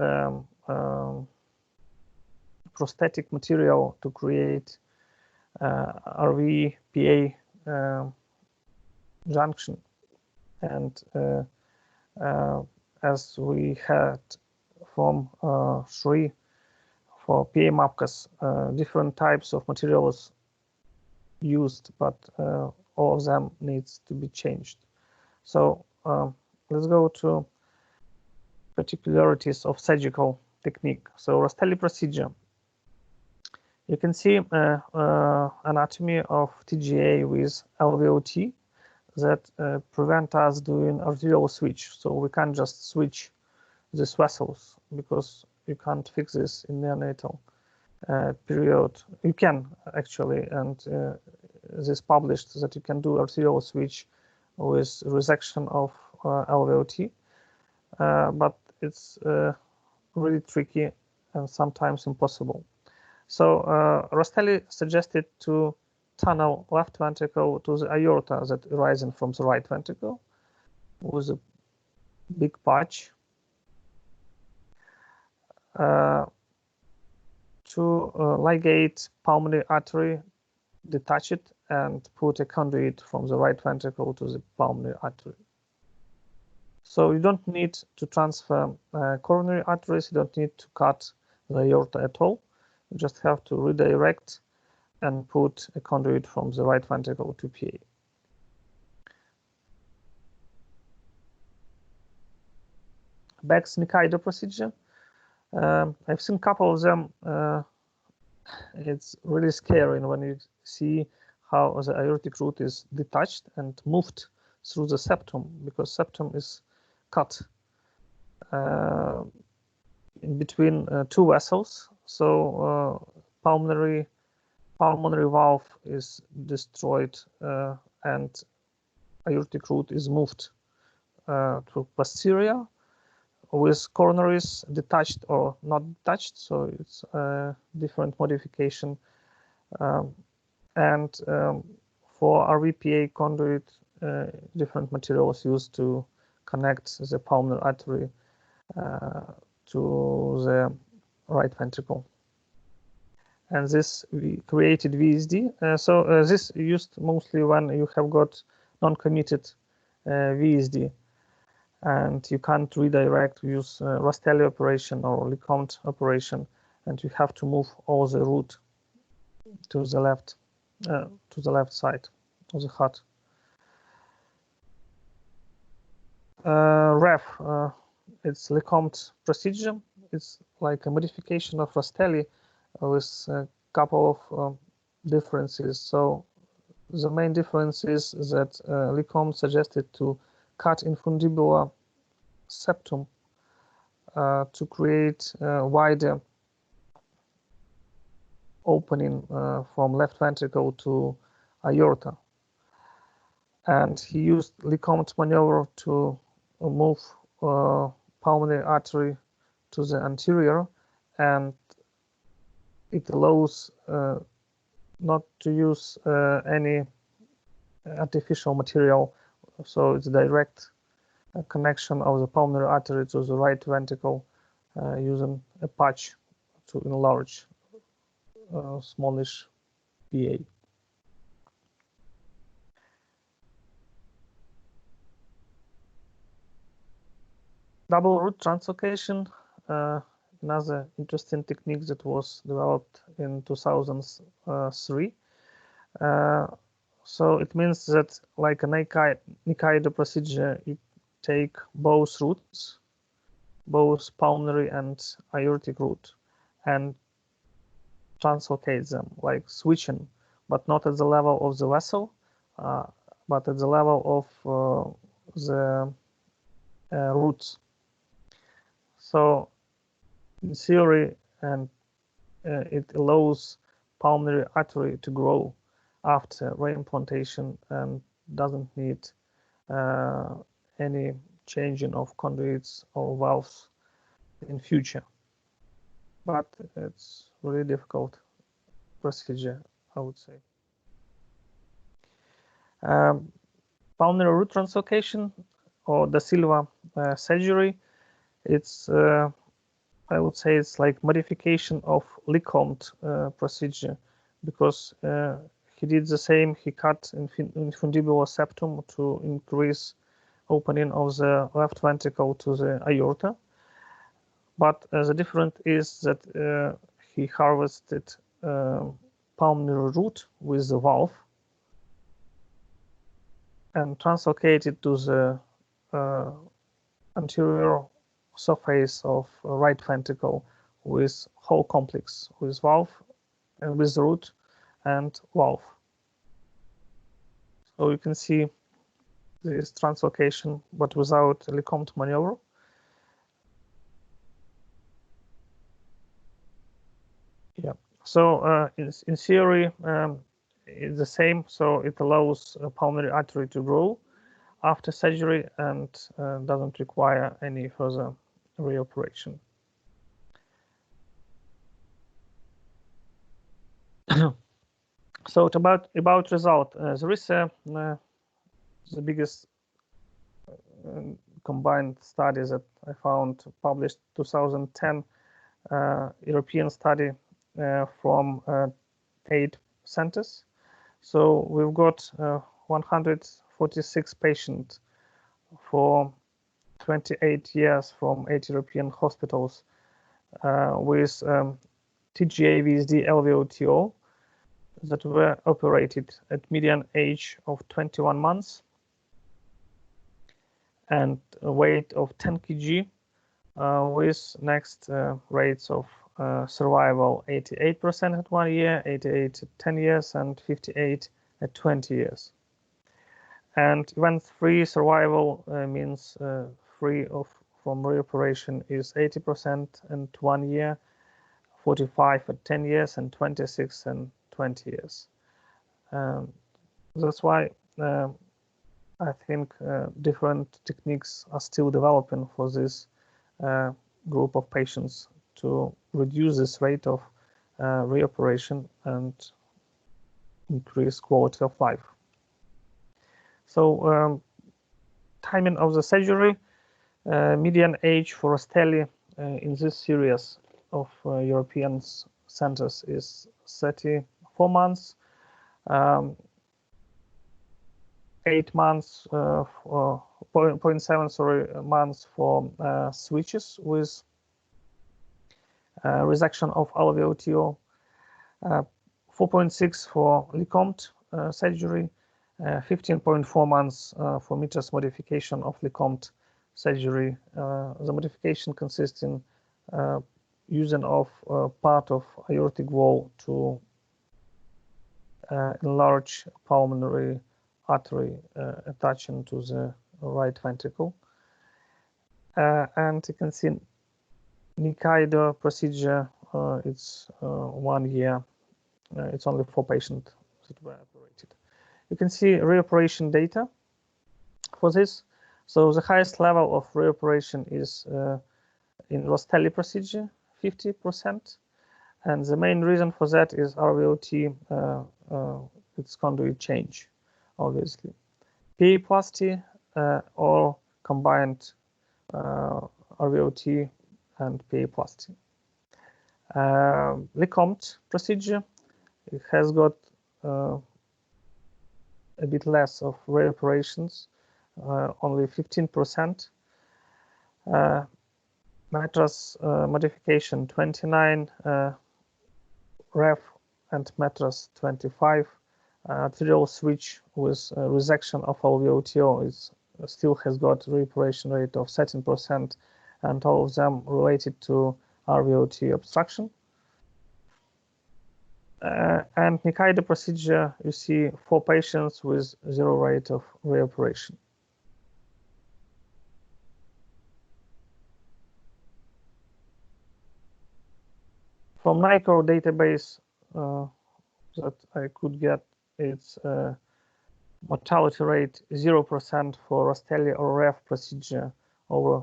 prosthetic material to create RV-PA junction. And as we had from Shri for PA Mapkas, different types of materials used, but all of them needs to be changed. So let's go to particularities of surgical technique. So Rastelli procedure. You can see anatomy of TGA with LVOT that prevent us doing arterial switch. So we can't just switch these vessels because you can't fix this in neonatal period. You can actually, and this published that you can do arterial switch with resection of LVOT, but it's really tricky and sometimes impossible. So Rastelli suggested to tunnel left ventricle to the aorta that arising from the right ventricle with a big patch to ligate pulmonary artery, detach it, and put a conduit from the right ventricle to the pulmonary artery. So you don't need to transfer coronary arteries, you don't need to cut the aorta at all. You just have to redirect and put a conduit from the right ventricle to PA. Beck's Nikaido procedure. I've seen a couple of them. It's really scary when you see how the aortic root is detached and moved through the septum, because septum is cut in between two vessels. So pulmonary valve is destroyed and aortic root is moved to posterior, with coronaries detached or not detached. So it's a different modification. And for RVPA conduit, different materials used to connect the pulmonary artery to the right ventricle. And this we created VSD. So this used mostly when you have got non-committed VSD, and you can't redirect, use Rastelli operation or Lecomte operation, and you have to move all the root to the left side of the heart. REF, it's Lecomte procedure. It's like a modification of Rastelli with a couple of differences. So the main difference is that Lecomte suggested to cut infundibular septum to create a wider opening from left ventricle to aorta. And he used Lecomte maneuver to move pulmonary artery to the anterior, and it allows not to use any artificial material. So it's direct connection of the pulmonary artery to the right ventricle using a patch to enlarge smallish PA. Double root translocation, another interesting technique that was developed in 2003. So it means that, like a Nikaido procedure, you take both roots, both pulmonary and aortic root, and translocate them, like switching, but not at the level of the vessel, but at the level of the roots. So in theory, and it allows pulmonary artery to grow after reimplantation and doesn't need any changing of conduits or valves in future. But it's really difficult procedure, I would say. Pulmonary root translocation or Da Silva surgery, it's I would say it's like modification of Lecomte procedure, because he did the same. He cut infundibular septum to increase opening of the left ventricle to the aorta. But the difference is that he harvested pulmonary root with the valve and translocated to the anterior surface of right ventricle with whole complex, with valve and with root and valve. So you can see this translocation, but without Lecomte maneuver. Yeah. So in theory, it's the same. So it allows a pulmonary artery to grow after surgery and doesn't require any further reoperation. So about result, there is the biggest combined study that I found published 2010 European study from 8 centers. So we've got 146 patients for 28 years from 8 European hospitals with TGA VSD LVOTO that were operated at median age of 21 months and a weight of 10 kg with next rates of survival 88% at 1 year, 88 at 10 years, and 58 at 20 years. And event-free survival means free from reoperation is 80% at 1 year, 45 at 10 years, and 26 and 20 years. That's why I think different techniques are still developing for this group of patients to reduce this rate of reoperation and increase quality of life. So timing of the surgery, median age for Rastelli in this series of European centers is 34 months, 8 months, 0.7 months for switches with resection of LVOTO, 4.6 for Lecomte surgery, 15.4 months for Mitras modification of Lecomte surgery. The modification consists in using of part of aortic wall to enlarge pulmonary artery attaching to the right ventricle. And you can see Nikaido procedure, it's 1 year. It's only 4 patients that were operated. You can see reoperation data for this. So the highest level of reoperation is in Rastelli procedure, 50%. And the main reason for that is RVOT, its conduit change, obviously. PA-plasty or combined RVOT and PA-plasty. Lecomte procedure, it has got a bit less of reoperations, only 15%. Mattress modification 29, ref and mattress 25. Arterial switch with resection of LVOTO is still has got reoperation rate of 13%, and all of them related to RVOT obstruction. And Nikaido procedure, you see 4 patients with 0 rate of reoperation. From NICOR database that I could get, it's mortality rate 0% for Rastelli or REF procedure over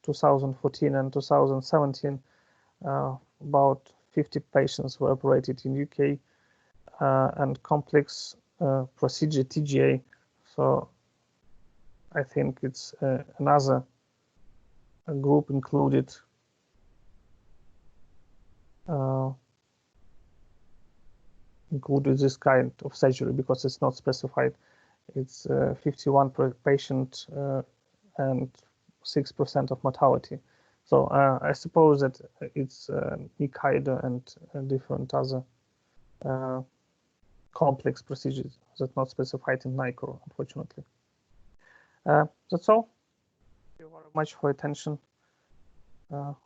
2014 and 2017. About 50 patients were operated in UK, and complex procedure TGA. So I think it's another group included. Included this kind of surgery because it's not specified. It's 51 per patient and 6% of mortality. So I suppose that it's ICAIDA and different other complex procedures that not specified in NICOR, unfortunately. That's all. Thank you very much for your attention.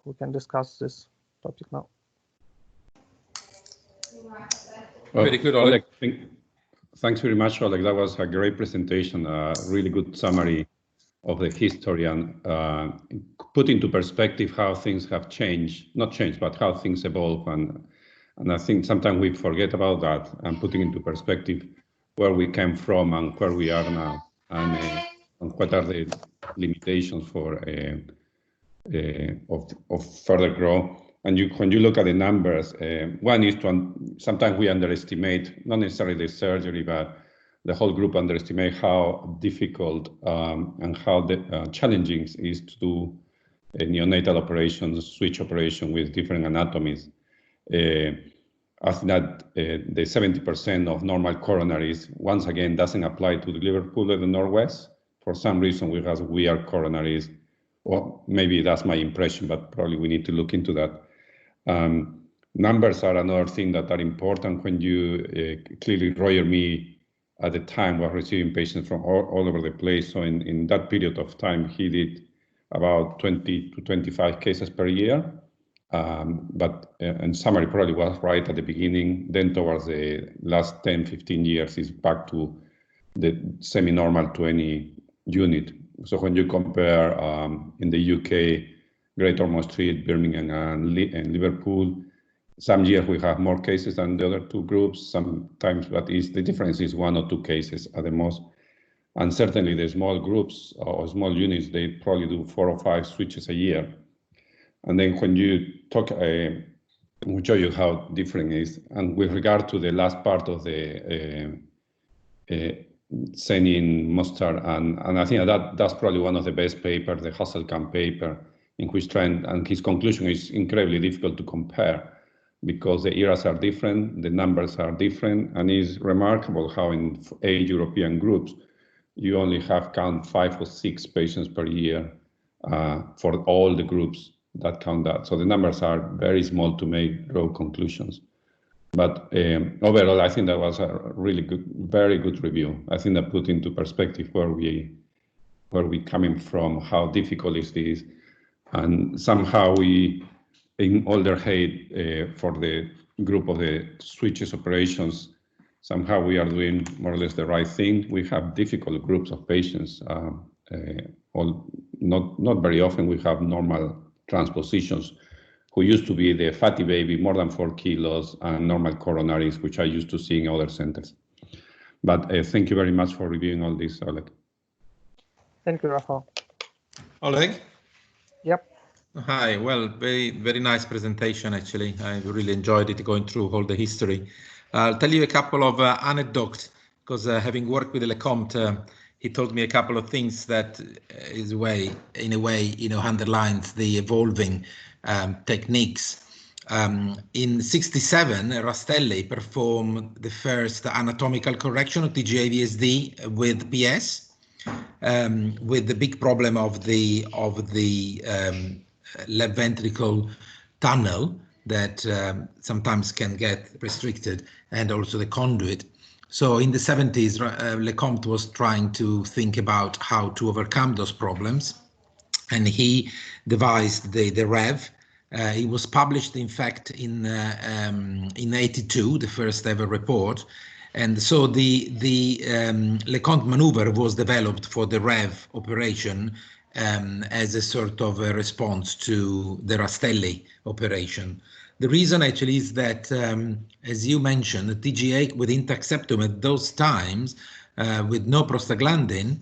We can discuss this topic now. Very good, Oleg. Thanks very much, Oleg. That was a great presentation, a really good summary of the history and put into perspective how things have changed, not changed, but how things evolve. And I think sometimes we forget about that and putting into perspective where we came from and where we are now and what are the limitations for of further growth. And when you look at the numbers, one is sometimes we underestimate, not necessarily the surgery, but the whole group underestimate how difficult and how challenging it is to do a neonatal operations, switch operation with different anatomies. I think that the 70% of normal coronaries, once again, doesn't apply to the Liverpool and the Northwest. For some reason, we have weird coronaries. Well, maybe that's my impression, but probably we need to look into that. Numbers are another thing that are important when you clearly Roger me at the time was receiving patients from all over the place. So in that period of time, he did about 20 to 25 cases per year. But in summary, probably was right at the beginning. Then towards the last 10, 15 years, is back to the semi-normal 20 unit. So when you compare in the UK, Great Ormond Street, Birmingham, and Liverpool, some years we have more cases than the other two groups. Sometimes, but the difference is 1 or 2 cases at the most. And certainly the small groups or small units, they probably do 4 or 5 switches a year. And then when you talk, we'll show you how different it is. And with regard to the last part of the Senin, Mustard, and I think that's probably one of the best papers, the Hasselkamp paper, in which trend, and his conclusion is incredibly difficult to compare because the eras are different, the numbers are different, and it's remarkable how in 8 European groups, you only have count 5 or 6 patients per year for all the groups that count that. So the numbers are very small to make draw conclusions. But overall, I think that was a really good, very good review. I think that put into perspective where we coming from, how difficult is this, and somehow we, in older head for the group of the switches operations, somehow we are doing more or less the right thing. We have difficult groups of patients. Not very often we have normal transpositions who used to be the fatty baby, more than 4 kilos, and normal coronaries, which I used to see in other centers. But thank you very much for reviewing all this, Oleg. Thank you, Rafael. Oleg? Yep. Hi, well, very nice presentation, actually. I really enjoyed it, going through all the history. I'll tell you a couple of anecdotes, because having worked with Lecomte, he told me a couple of things that in a way, underlines the evolving techniques. In '67, Rastelli performed the first anatomical correction of TGA VSD with PS, with the big problem of the left ventricle tunnel that sometimes can get restricted, and also the conduit. So in the 70s, Lecomte was trying to think about how to overcome those problems, and he devised the REV. It was published, in fact, in '82, the first ever report. And so the Lecomte maneuver was developed for the REV operation as a sort of a response to the Rastelli operation. The reason actually is that, as you mentioned, the TGA with intact septum at those times with no prostaglandin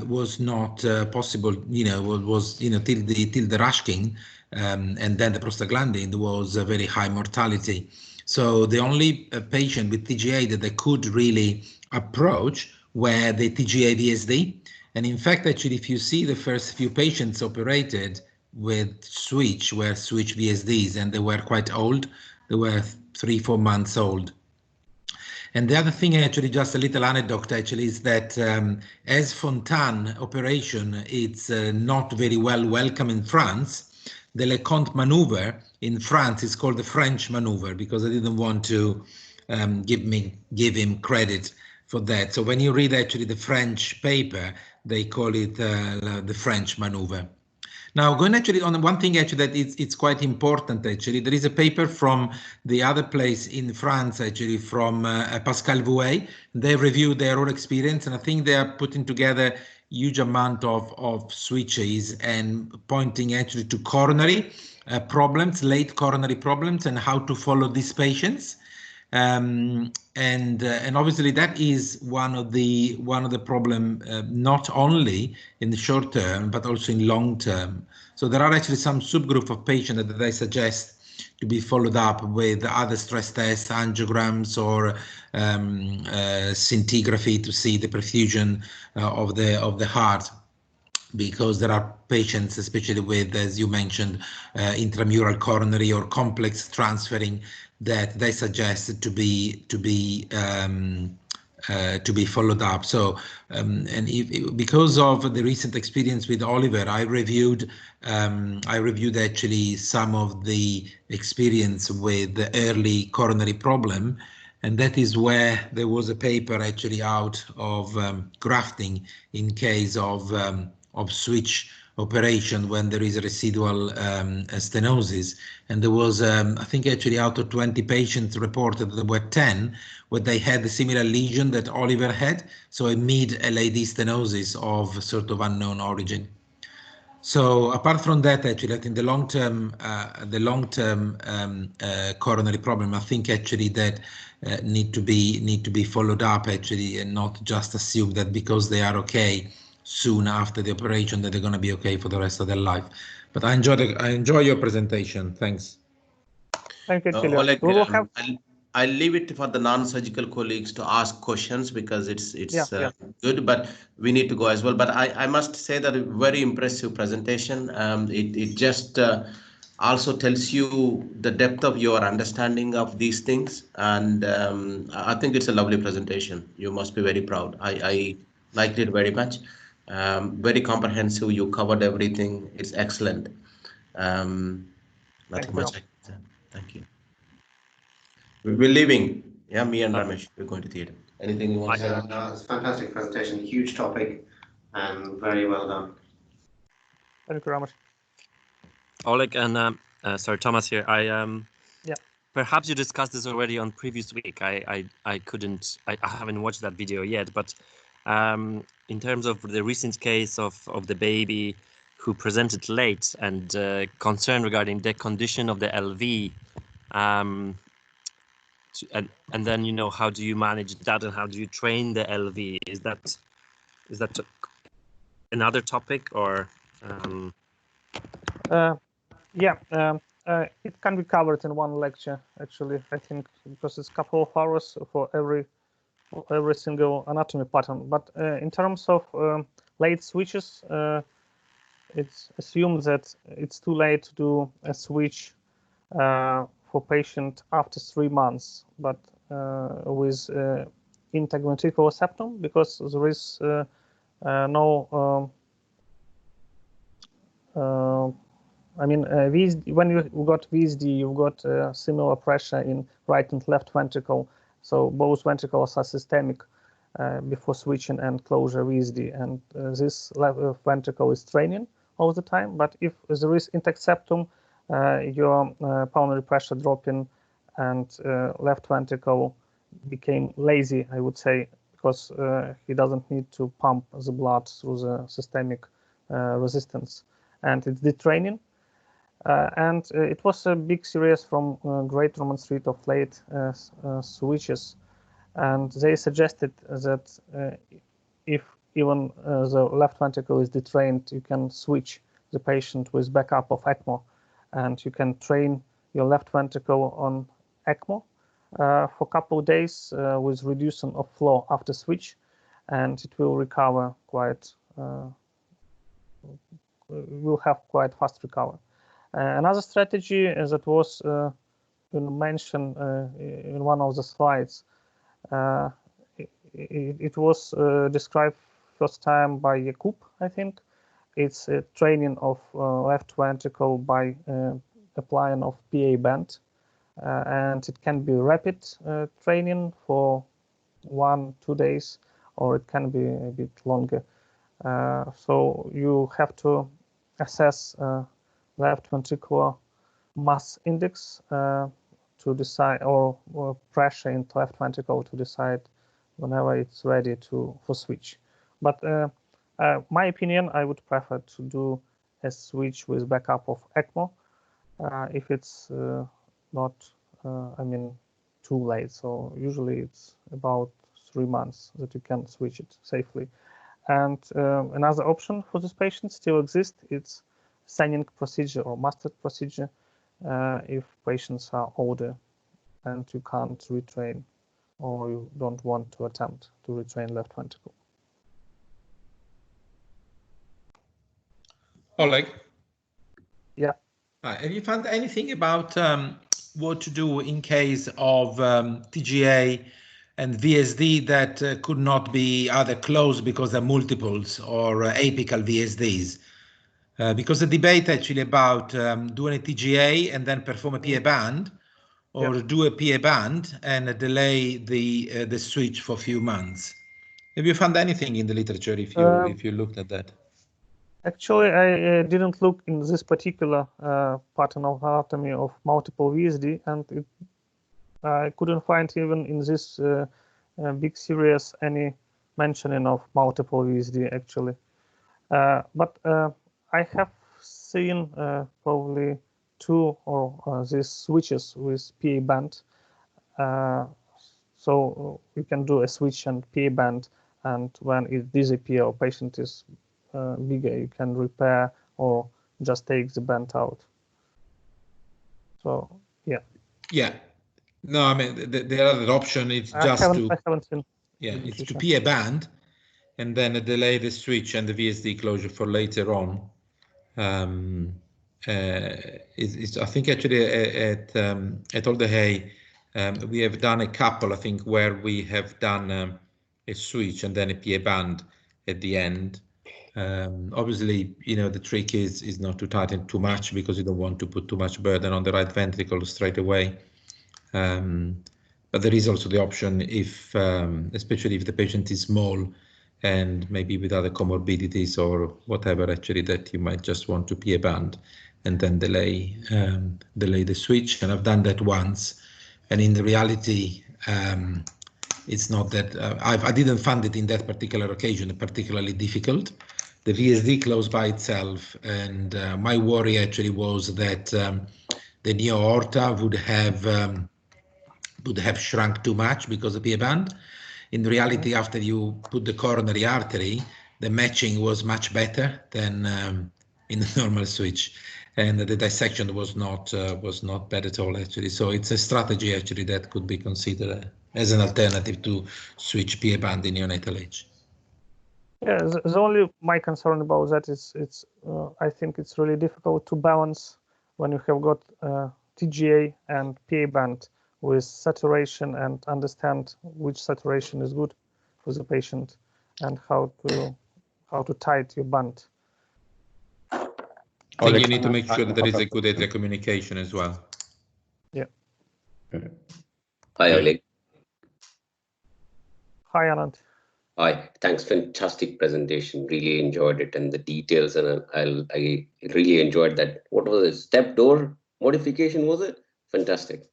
was not possible, was till the Rashkin, and then the prostaglandin was a very high mortality. So the only patient with TGA that they could really approach were the TGA VSD. And in fact, actually, if you see the first few patients operated with switch were switch VSDs, and they were quite old. They were 3-4 months old. And the other thing, actually, just a little anecdote, actually, is that as Fontan operation, it's not very well welcome in France. The LeConte maneuver in France is called the French maneuver, because I didn't want to give him credit for that. So when you read actually the French paper, they call it the French maneuver. Now, going actually on one thing actually that it's quite important actually, there is a paper from the other place in France actually from Pascal Vouet. They reviewed their own experience, and I think they are putting together huge amount of switches and pointing actually to coronary problems, late coronary problems, and how to follow these patients. And obviously that is one of the problem, not only in the short term but also in long term. So there are actually some subgroup of patients that I suggest to be followed up with other stress tests, angiograms, or scintigraphy to see the perfusion of the heart, because there are patients, especially with, as you mentioned, intramural coronary or complex transferring, that they suggest to be followed up. So, because of the recent experience with Oliver, I reviewed actually some of the experience with the early coronary problem. And that is where there was a paper actually out of grafting in case of switch operation when there is a residual stenosis. And there was, I think actually out of 20 patients reported, there were 10 where they had a similar lesion that Oliver had, so a mid-LAD stenosis of sort of unknown origin. So apart from that, actually, I think the long-term coronary problem, I think actually that need to be followed up actually, and not just assume that because they are okay soon after the operation that they're going to be okay for the rest of their life. But I enjoy your presentation. Thanks. Thank you, Tilly. Oleg, We will have. I'll leave it for the non-surgical colleagues to ask questions, because it's good, but we need to go as well. But I must say that a very impressive presentation. It just also tells you the depth of your understanding of these things, and I think it's a lovely presentation. You must be very proud. I liked it very much. Very comprehensive. You covered everything. It's excellent. Nothing much I can say. Thank you. We're leaving. Yeah, me and Ramesh, we're going to theatre. Anything you want to say? No, it's a fantastic presentation, huge topic, and very well done. Thank you, Ramesh. Oleg and sorry, Thomas here. Yeah. Perhaps you discussed this already on previous week. I haven't watched that video yet, but in terms of the recent case of the baby who presented late and concern regarding the condition of the LV, and then, you know, how do you manage that and how do you train the LV? Is that another topic, or? It can be covered in one lecture, actually, I think, because it's a couple of hours for every single anatomy pattern. But in terms of late switches, it's assumed that it's too late to do a switch for patient after 3 months, but with intact ventricular septum, because there is no when you got VSD, you've got similar pressure in right and left ventricle. So both ventricles are systemic before switching and closure VSD. And this left ventricle is straining all the time. But if there is intact septum, your pulmonary pressure dropping, and left ventricle became lazy, I would say, because he doesn't need to pump the blood through the systemic resistance. And it's detraining. And it was a big series from Great Roman Street of late switches. And they suggested that if even the left ventricle is detrained, you can switch the patient with backup of ECMO. And you can train your left ventricle on ECMO for a couple of days with reduction of flow after switch, and it will recover quite. Will have quite fast recovery. Another strategy that was mentioned in one of the slides. It was described first time by Jakub, I think. It's a training of left ventricle by applying of PA band, and it can be rapid training for 1-2 days, or it can be a bit longer. So you have to assess left ventricular mass index to decide, or pressure into left ventricle to decide whenever it's ready for switch. But my opinion, I would prefer to do a switch with backup of ECMO if it's not, too late. So usually it's about 3 months that you can switch it safely. And another option for this patient still exists. It's sending procedure or mastered procedure if patients are older and you can't retrain, or you don't want to attempt to retrain left ventricle. Oleg? Yeah. Have you found anything about what to do in case of TGA and VSD that could not be either closed because they're multiples or apical VSDs? Because the debate actually about doing a TGA and then perform a PA band, or do a PA band and delay the switch for a few months. Have you found anything in the literature if you looked at that? Actually, I didn't look in this particular pattern of anatomy of multiple VSD, and I couldn't find even in this big series any mentioning of multiple VSD actually. But I have seen probably 2 or these switches with PA band. So you can do a switch and PA band, and when it disappears or patient is bigger, you can repair or just take the band out. So yeah. Yeah. No, I mean the other option is just to. I haven't seen. Yeah, it's to PA band, and then delay the switch and the VSD closure for later on. I think actually at All the Hay, we have done a couple, I think, where we have done a switch and then a PA band at the end. Obviously, the trick is not to tighten too much, because you don't want to put too much burden on the right ventricle straight away. But there is also the option, if especially if the patient is small and maybe with other comorbidities or whatever, actually, that you might just want to PA band and then delay the switch. And I've done that once, and in the reality, it's not that I didn't find it in that particular occasion particularly difficult. The VSD closed by itself, and my worry actually was that the neo aorta would have shrunk too much because of PA band. In reality, after you put the coronary artery, the matching was much better than in the normal switch, and the dissection was not bad at all actually. So it's a strategy actually that could be considered as an alternative to switch PA band in neonatal age. Yeah, the only my concern about that is I think it's really difficult to balance when you have got TGA and PA band with saturation, and understand which saturation is good for the patient and how to tight your band. I think you need to make sure that there is a good atrial communication as well. Yeah. Hi, Oleg. Hi, Anand. Hi, thanks. Fantastic presentation. Really enjoyed it, and the details, and I really enjoyed that. What was it? Step door modification, was it? Fantastic.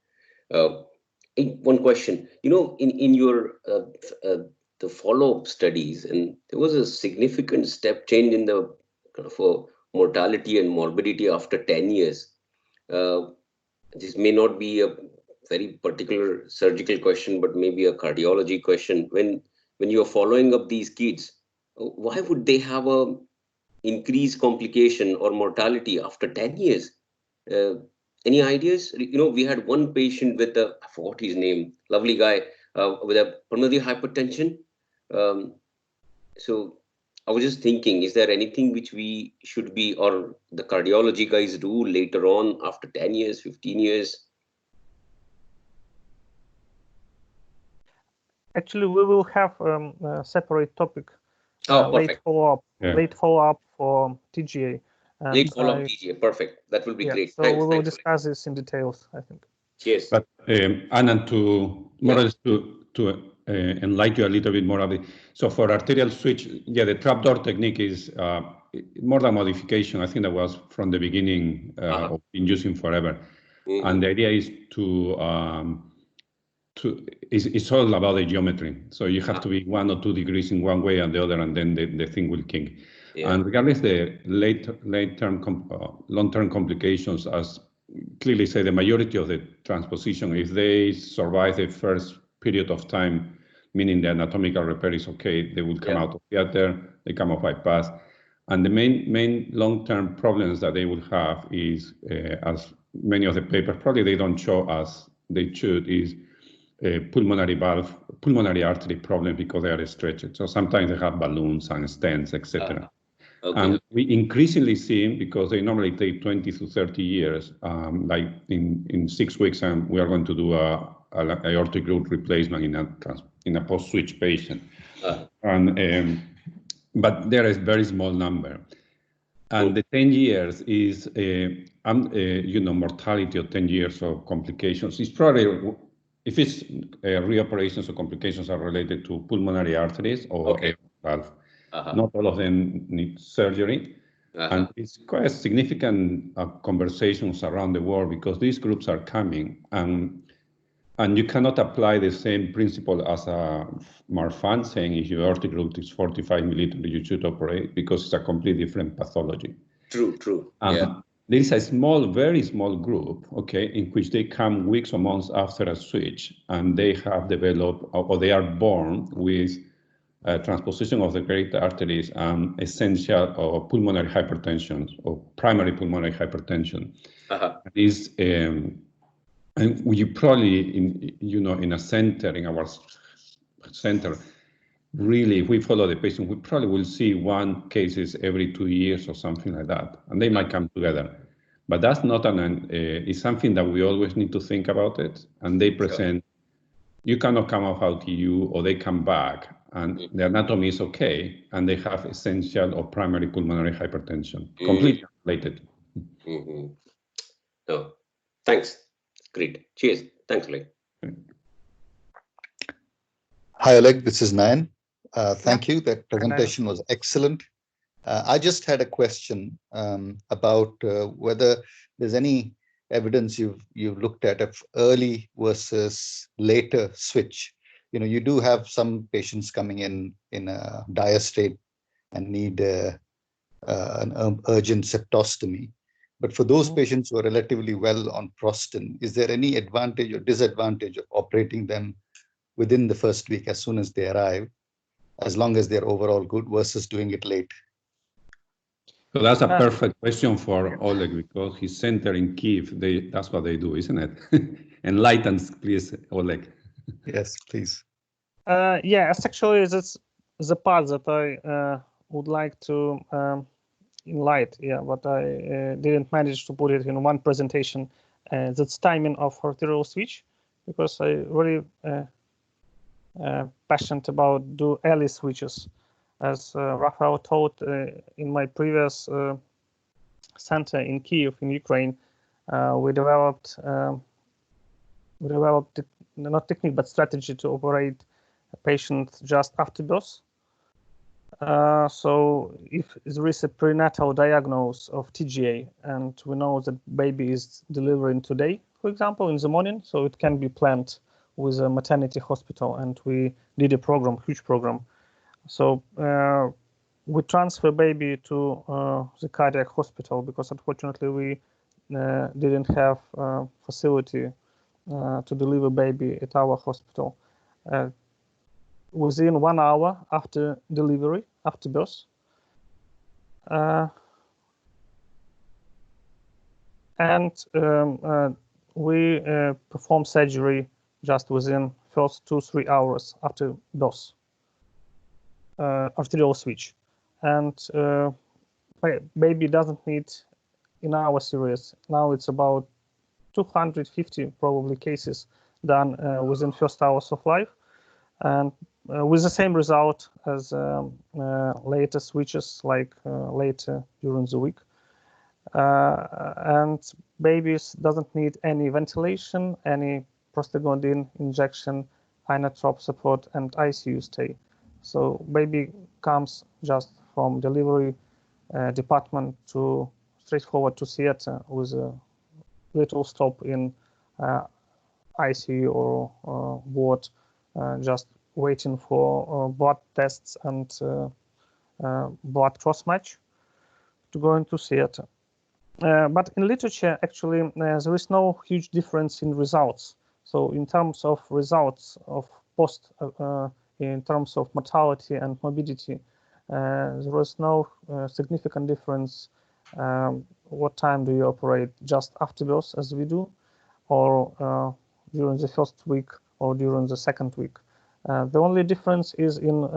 One question. In your the follow-up studies, and there was a significant step change in the kind of mortality and morbidity after 10 years. This may not be a very particular surgical question, but maybe a cardiology question. When you're following up these kids, why would they have a increased complication or mortality after 10 years? Any ideas? You know, we had one patient with I forgot his name, lovely guy, with a pulmonary hypertension. So I was just thinking, is there anything which we should be, or the cardiology guys do later on after 10 years, 15 years? Actually, we will have a separate topic, late follow-up for TGA. Late follow-up TGA, perfect. That will be great. So we will discuss this in details, I think. Cheers. But Anand, to more or less to enlighten you a little bit more of it. So for arterial switch, the trapdoor technique is more than modification. I think that was from the beginning of been using forever. And the idea is it's all about the geometry. So you have to be 1 or 2 degrees in one way and the other, and then the thing will kink. And regardless the long-term complications, as clearly say, the majority of the transposition, if they survive the first period of time, meaning the anatomical repair is okay, they will come out of theater, they come off bypass. And the main long-term problems that they will have is, as many of the papers probably they don't show as they should, is pulmonary artery problem because they are stretched. So sometimes they have balloons and stents, etc. And we increasingly see, because they normally take 20 to 30 years, like in 6 weeks, and we are going to do a aortic root replacement in a post-switch patient. But there is very small number. And the 10 years is, mortality of 10 years of complications is probably, if it's reoperations or complications are related to pulmonary arteries or valve. Not all of them need surgery. And it's quite significant conversations around the world because these groups are coming, and you cannot apply the same principle as a Marfan saying if your aortic root is 45 milliliters, you should operate, because it's a completely different pathology. True. There is a very small group, in which they come weeks or months after a switch, and they have developed, or they are born with transposition of the great arteries and essential or pulmonary hypertension or primary pulmonary hypertension. And we probably in a center, in our center, really, if we follow the patient, we probably will see 1 cases every 2 years or something like that, and they might come together. But that's not it's something that we always need to think about it. And they present, you cannot come off ITU, or they come back and the anatomy is okay, and they have essential or primary pulmonary hypertension, completely related. No, thanks. Great. Cheers. Thanks, Oleg. Hi, Oleg. This is Nayan. Thank you. That presentation was excellent. I just had a question about whether there's any evidence you've looked at of early versus later switch. You do have some patients coming in a dire state and need an urgent septostomy. But for those patients who are relatively well on Prostin, is there any advantage or disadvantage of operating them within the first week as soon as they arrive, as long as they're overall good, versus doing it late? So that's a perfect question for Oleg, because his center in Kiev, that's what they do, isn't it? Enlighten, please, Oleg. Yes, please. Actually, that's the part that I would like to enlighten, but I didn't manage to put it in one presentation. That's timing of arterial switch, because I really passionate about do early switches. As Raphael taught in my previous center in Kiev, in Ukraine, we developed not technique but strategy to operate a patient just after birth. So if there is a prenatal diagnosis of TGA and we know that baby is delivering today, for example, in the morning, so it can be planned with a maternity hospital, and we did a program, huge program. So we transfer baby to the cardiac hospital because unfortunately we didn't have facility to deliver baby at our hospital. Within 1 hour after delivery, after birth, and we perform surgery just within first 2-3 hours after dose, arterial switch, and baby doesn't need, in our series now it's about 250 probably cases done within first hours of life, and with the same result as later switches, like later during the week. And babies doesn't need any ventilation, any prostaglandin injection, inotrope support, and ICU stay. So baby comes just from delivery department to straightforward to theater with a little stop in ICU or ward, just waiting for blood tests and blood cross match to go into theater. But in literature, actually, there is no huge difference in results. So in terms of results of post, in terms of mortality and morbidity, there was no significant difference. What time do you operate? Just after birth, as we do, or during the first week or during the second week? The only difference is in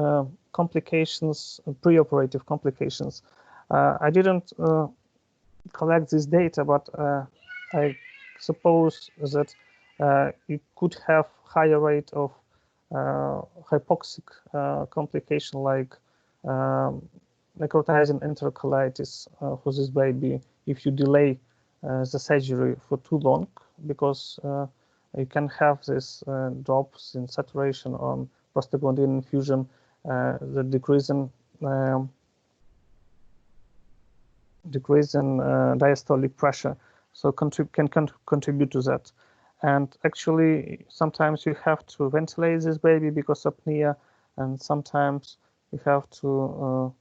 complications, preoperative complications. I didn't collect this data, but I suppose that you could have higher rate of hypoxic complication like necrotizing enterocolitis for this baby if you delay the surgery for too long, because you can have this drops in saturation on prostaglandin infusion, the decreasing diastolic pressure, so can contribute to that. And actually, sometimes you have to ventilate this baby because of apnea, and sometimes you have to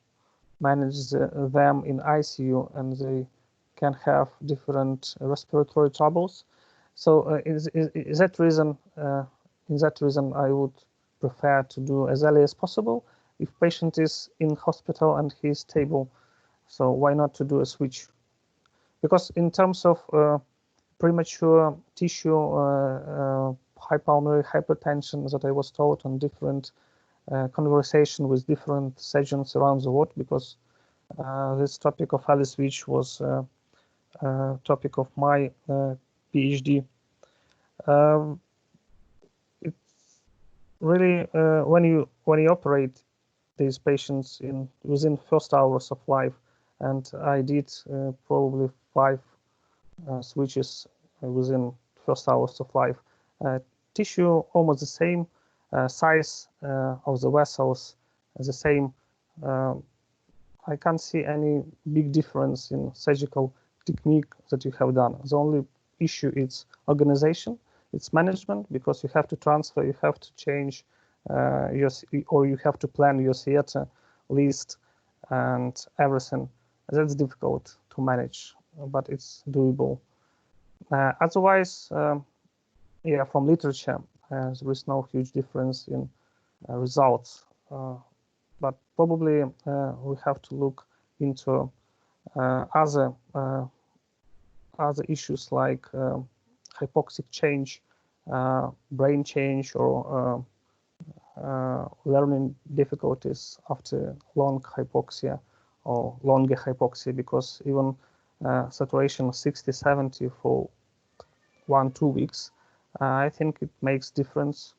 manage them in ICU, and they can have different respiratory troubles. So in that reason, I would prefer to do as early as possible if patient is in hospital and he is stable. So why not to do a switch? Because in terms of premature tissue high pulmonary hypertension that I was taught on different conversation with different surgeons around the world, because this topic of early switch was topic of my PhD. It's really when you operate these patients within first hours of life, and I did probably 5 switches within first hours of life. Tissue almost the same, size of the vessels the same. I can't see any big difference in surgical technique that you have done. The only issue is organization, it's management, because you have to transfer, you have to change or you have to plan your theater list and everything. That's difficult to manage, but it's doable. Otherwise, yeah, from literature, there is no huge difference in results. But probably we have to look into other issues like hypoxic change, brain change, or learning difficulties after long hypoxia or longer hypoxia, because even saturation 60-70 for 1-2 weeks, I think it makes difference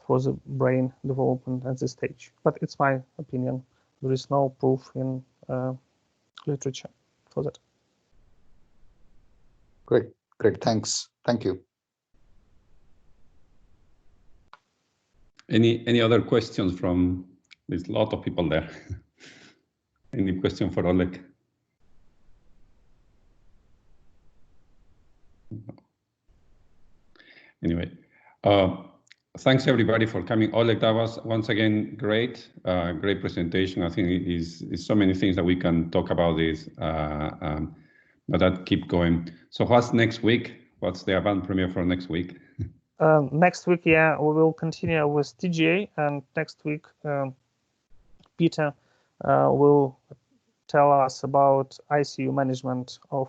for the brain development at this stage. But it's my opinion. There is no proof in literature for that. Great, thanks. Thank you. Any other questions from, there's a lot of people there. Any question for Oleg? Anyway, thanks everybody for coming. Oleg, that was once again great, great presentation. I think it is so many things that we can talk about this, but that keep going. So what's next week? What's the avant premiere for next week? Next week, yeah, we will continue with TGA, and next week Peter will tell us about ICU management of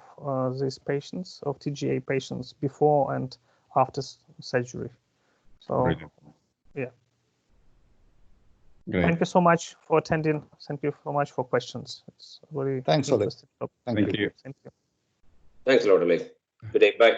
these patients, of TGA patients, before and after surgery. So, Brilliant. yeah. Great. Thank you so much for attending. Thank you so much for questions. It's very Thanks, Oleg. interesting. Thank you. Thank you. Thanks a lot, Oleg. Good day. Bye.